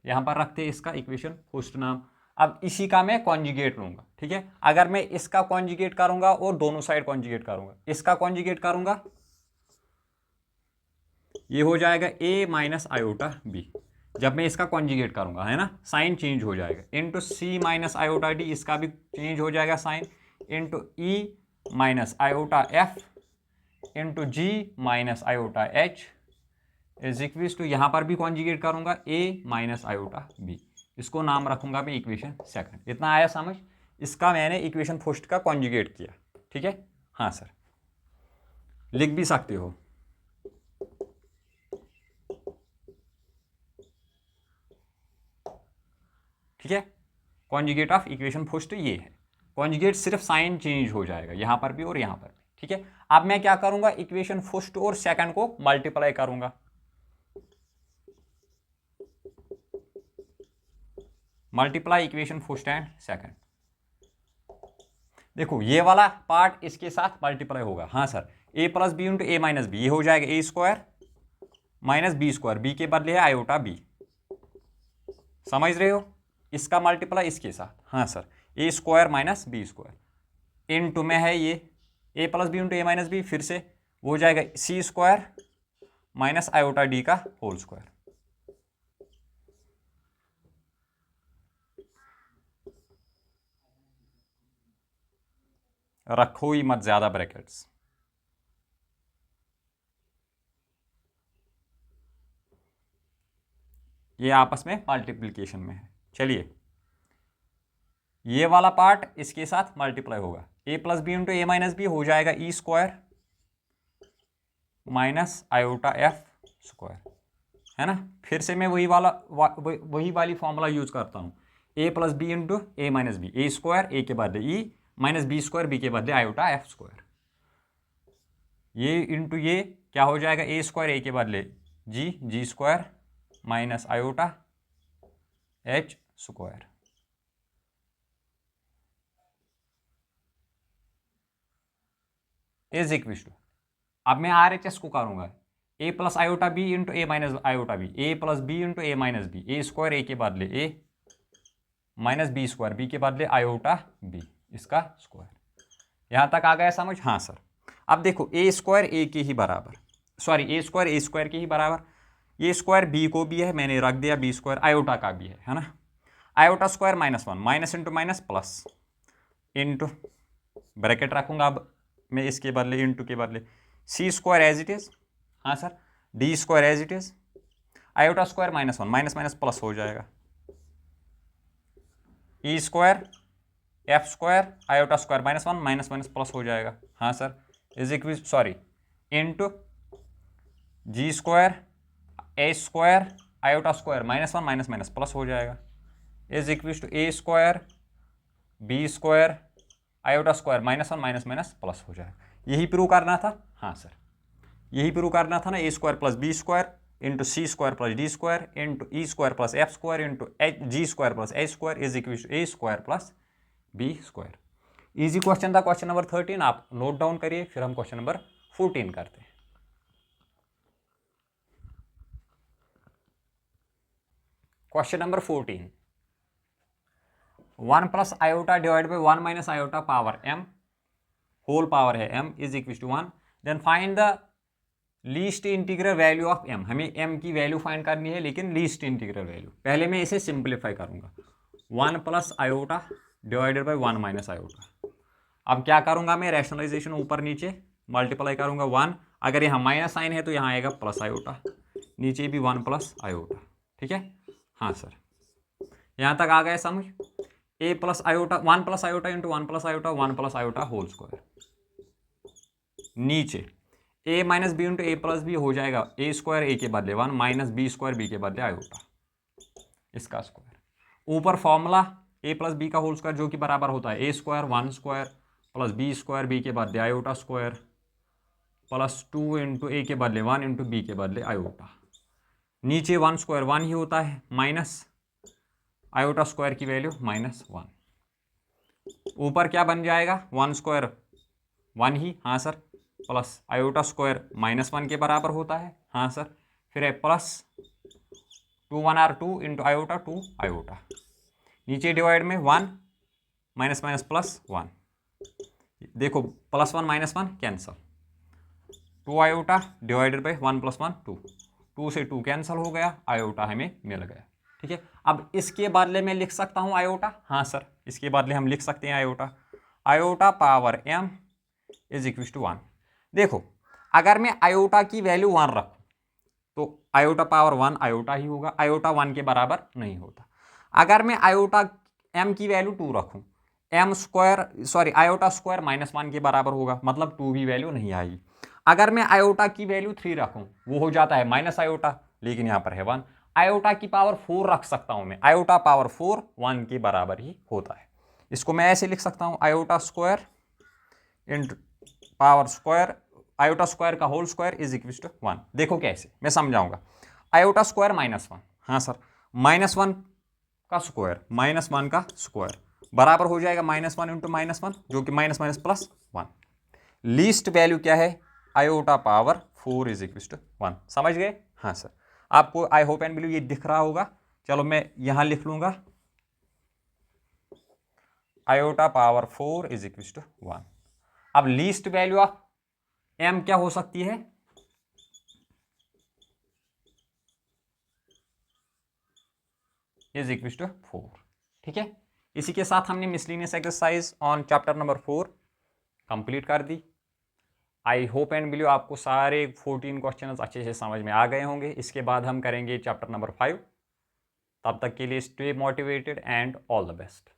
यहाँ पर रखते हैं इसका इक्वेशन फर्स्ट नाम। अब इसी का मैं कॉन्जुगेट लूंगा, ठीक है। अगर मैं इसका कॉन्जुगेट करूंगा और दोनों साइड कॉन्जुगेट करूंगा, इसका कॉन्जुगेट करूंगा, ये हो जाएगा a माइनस आयोटा बी। जब मैं इसका कॉन्जुगेट करूंगा, है ना, साइन चेंज हो जाएगा, into c minus iota d, इसका भी चेंज हो जाएगा sign, into e minus iota f into g minus iota h is equal to, यहाँ पर भी कॉन्जुगेट करूंगा a माइनस आयोटा b, इसको नाम रखूंगा मैं इक्वेशन सेकंड। इतना आया समझ? इसका मैंने इक्वेशन फर्स्ट का कॉन्जुगेट किया, ठीक है। हाँ सर, लिख भी सकते हो, ठीक है। कॉन्जुगेट ऑफ इक्वेशन फर्स्ट ये है, कॉन्जुगेट सिर्फ साइन चेंज हो जाएगा यहाँ पर भी और यहाँ पर भी, ठीक है। अब मैं क्या करूंगा, इक्वेशन फर्स्ट और सेकंड को मल्टीप्लाई करूंगा, multiply equation first and second. देखो ये वाला पार्ट इसके साथ मल्टीप्लाई होगा। हाँ sir, a plus b into a minus b, ये हो जाएगा a square minus b square, b के बदले है आयोटा बी, समझ रहे हो, इसका मल्टीप्लाई इसके साथ। हाँ sir, a square minus b square into में है ये a plus b into a minus b, फिर से वो हो जाएगा c square minus iota d का होल स्क्वायर। रखो ही मत ज्यादा ब्रैकेट्स। ये आपस में मल्टीप्लिकेशन में है। चलिए ये वाला पार्ट इसके साथ मल्टीप्लाई होगा, a plus b into a minus b हो जाएगा e square minus iota f square, है ना। फिर से मैं वही वाली फॉर्मूला यूज करता हूँ, a plus b into a minus b, a square a के बदले e minus b square b के बदले आयोटा एफ स्क्वायर। ये इंटू ये क्या हो जाएगा, ए स्क्वायर ए के बदले g square minus iota h square. Is equal to, अब मैं आर एच एस को करूंगा, a plus iota b into a minus iota b, a plus b into a minus b, a square a के बदले ए minus b square b के बदले iota B, इसका square. यहां तक आ गया समझ? हाँ सर। अब देखो ए स्क्वायर ए के ही बराबर, सॉरी ए स्क्वायर के ही बराबर, ये स्क्वायर बी को भी है मैंने रख दिया, बी स्क्वायर आयोटा का भी है ना। Iota square minus one, minus into minus plus into bracket रखूंगा अब मैं इसके बदले इंटू के बदले, c square as it is, हाँ sir, d square as it is, iota square minus one, minus minus plus हो जाएगा, e square f square iota square minus one, minus minus plus हो जाएगा, हाँ sir, is equal sorry into g square a square iota square minus one, minus minus plus हो जाएगा, is equal to a square b square iota square minus one, minus minus plus हो जाएगा। यही prove करना था, हाँ sir, यही prove करना था ना, a square plus b square into c square plus d square into e square plus f square into g square plus h square is equal to a square plus b square. Easy question था question number 13, आप note down करिए, फिर हम question number 14 करते हैं। Question number 14, 1 plus iota divide by 1 minus iota power m whole power है m is equal to 1, then find the least integral value of m। हमें m की value find करनी है लेकिन लीस्ट इंटीग्रल वैल्यू। पहले मैं इसे सिंप्लीफाई करूंगा, 1 plus iota divided by 1 minus iota. अब क्या करूंगा मैं, रैशनलाइजेशन ऊपर नीचे मल्टीप्लाई करूंगा, 1 अगर यहाँ माइनस साइन है तो यहाँ आएगा प्लस आयोटा, नीचे भी 1 प्लस आयोटा, ठीक है, हाँ सर। यहाँ तक आ गया समझ? A plus iota 1 plus iota into 1 plus iota 1 plus iota whole square, नीचे a minus b into a plus b हो जाएगा, ए स्क्वायर ए के बदले 1 माइनस बी स्क्वायर बी के बदले आयोटा, इसका स्क्वायर। ऊपर फॉर्मूला ए प्लस बी का होल स्क्वायर जो कि बराबर होता है a square 1 square plus b square b के बदले iota square plus 2 into a के बदले 1 इंटू बी के बदले आयोटा, नीचे 1 स्क्वायर 1 ही होता है, माइनस आयोटा स्क्वायर की वैल्यू -1, ऊपर क्या बन जाएगा 1 स्क्वायर 1 ही, हाँ सर, प्लस आयोटा स्क्वायर -1 के बराबर होता है, हाँ सर, फिर है plus 2 1 are 2 into iota 2 iota, नीचे डिवाइड में 1 माइनस माइनस प्लस 1, देखो +1 -1 कैंसल, 2 आयोटा डिवाइडेड बाई 1 + 1 2, 2 से 2 कैंसल हो गया, आयोटा हमें मिल गया, ठीक है। अब इसके बदले में लिख सकता हूँ आयोटा, हाँ सर, इसके बदले हम लिख सकते हैं iota, iota power m is equal to 1। देखो अगर मैं आयोटा की वैल्यू 1 रखूँ तो आयोटा पावर 1 आयोटा ही होगा, आयोटा 1 के बराबर नहीं होता। अगर मैं आयोटा m की वैल्यू 2 रखूँ, m square sorry iota square -1 के बराबर होगा, मतलब 2 की वैल्यू नहीं आएगी। अगर मैं आयोटा की वैल्यू 3 रखूँ वो हो जाता है माइनस आयोटा, लेकिन यहाँ पर है 1। आयोटा की पावर 4 रख सकता हूँ मैं, आयोटा पावर 4 1 के बराबर ही होता है। इसको मैं ऐसे लिख सकता हूँ, iota square into power square iota square का whole square is equal to 1। देखो कैसे मैं समझाऊंगा, आयोटा स्क्वायर -1, हाँ सर, -1 का स्क्वायर -1 का स्क्वायर बराबर हो जाएगा -1 इंटू -1 जो कि माइनस माइनस +1। लीस्ट वैल्यू क्या है, iota power 4 is equal to 1। समझ गए? हाँ सर, आपको आई होप एंड बिलीव ये दिख रहा होगा। चलो मैं यहां लिख लूंगा, iota power 4 is equal to 1। अब लीस्ट वैल्यू ऑफ m क्या हो सकती है, इज इक्वल टू 4, ठीक है। इसी के साथ हमने miscellaneous exercise on chapter number 4 complete कर दी। आई होप एंड बिलीव आपको सारे 14 क्वेश्चन अच्छे से समझ में आ गए होंगे। इसके बाद हम करेंगे चैप्टर नंबर 5। तब तक के लिए stay motivated and all the best.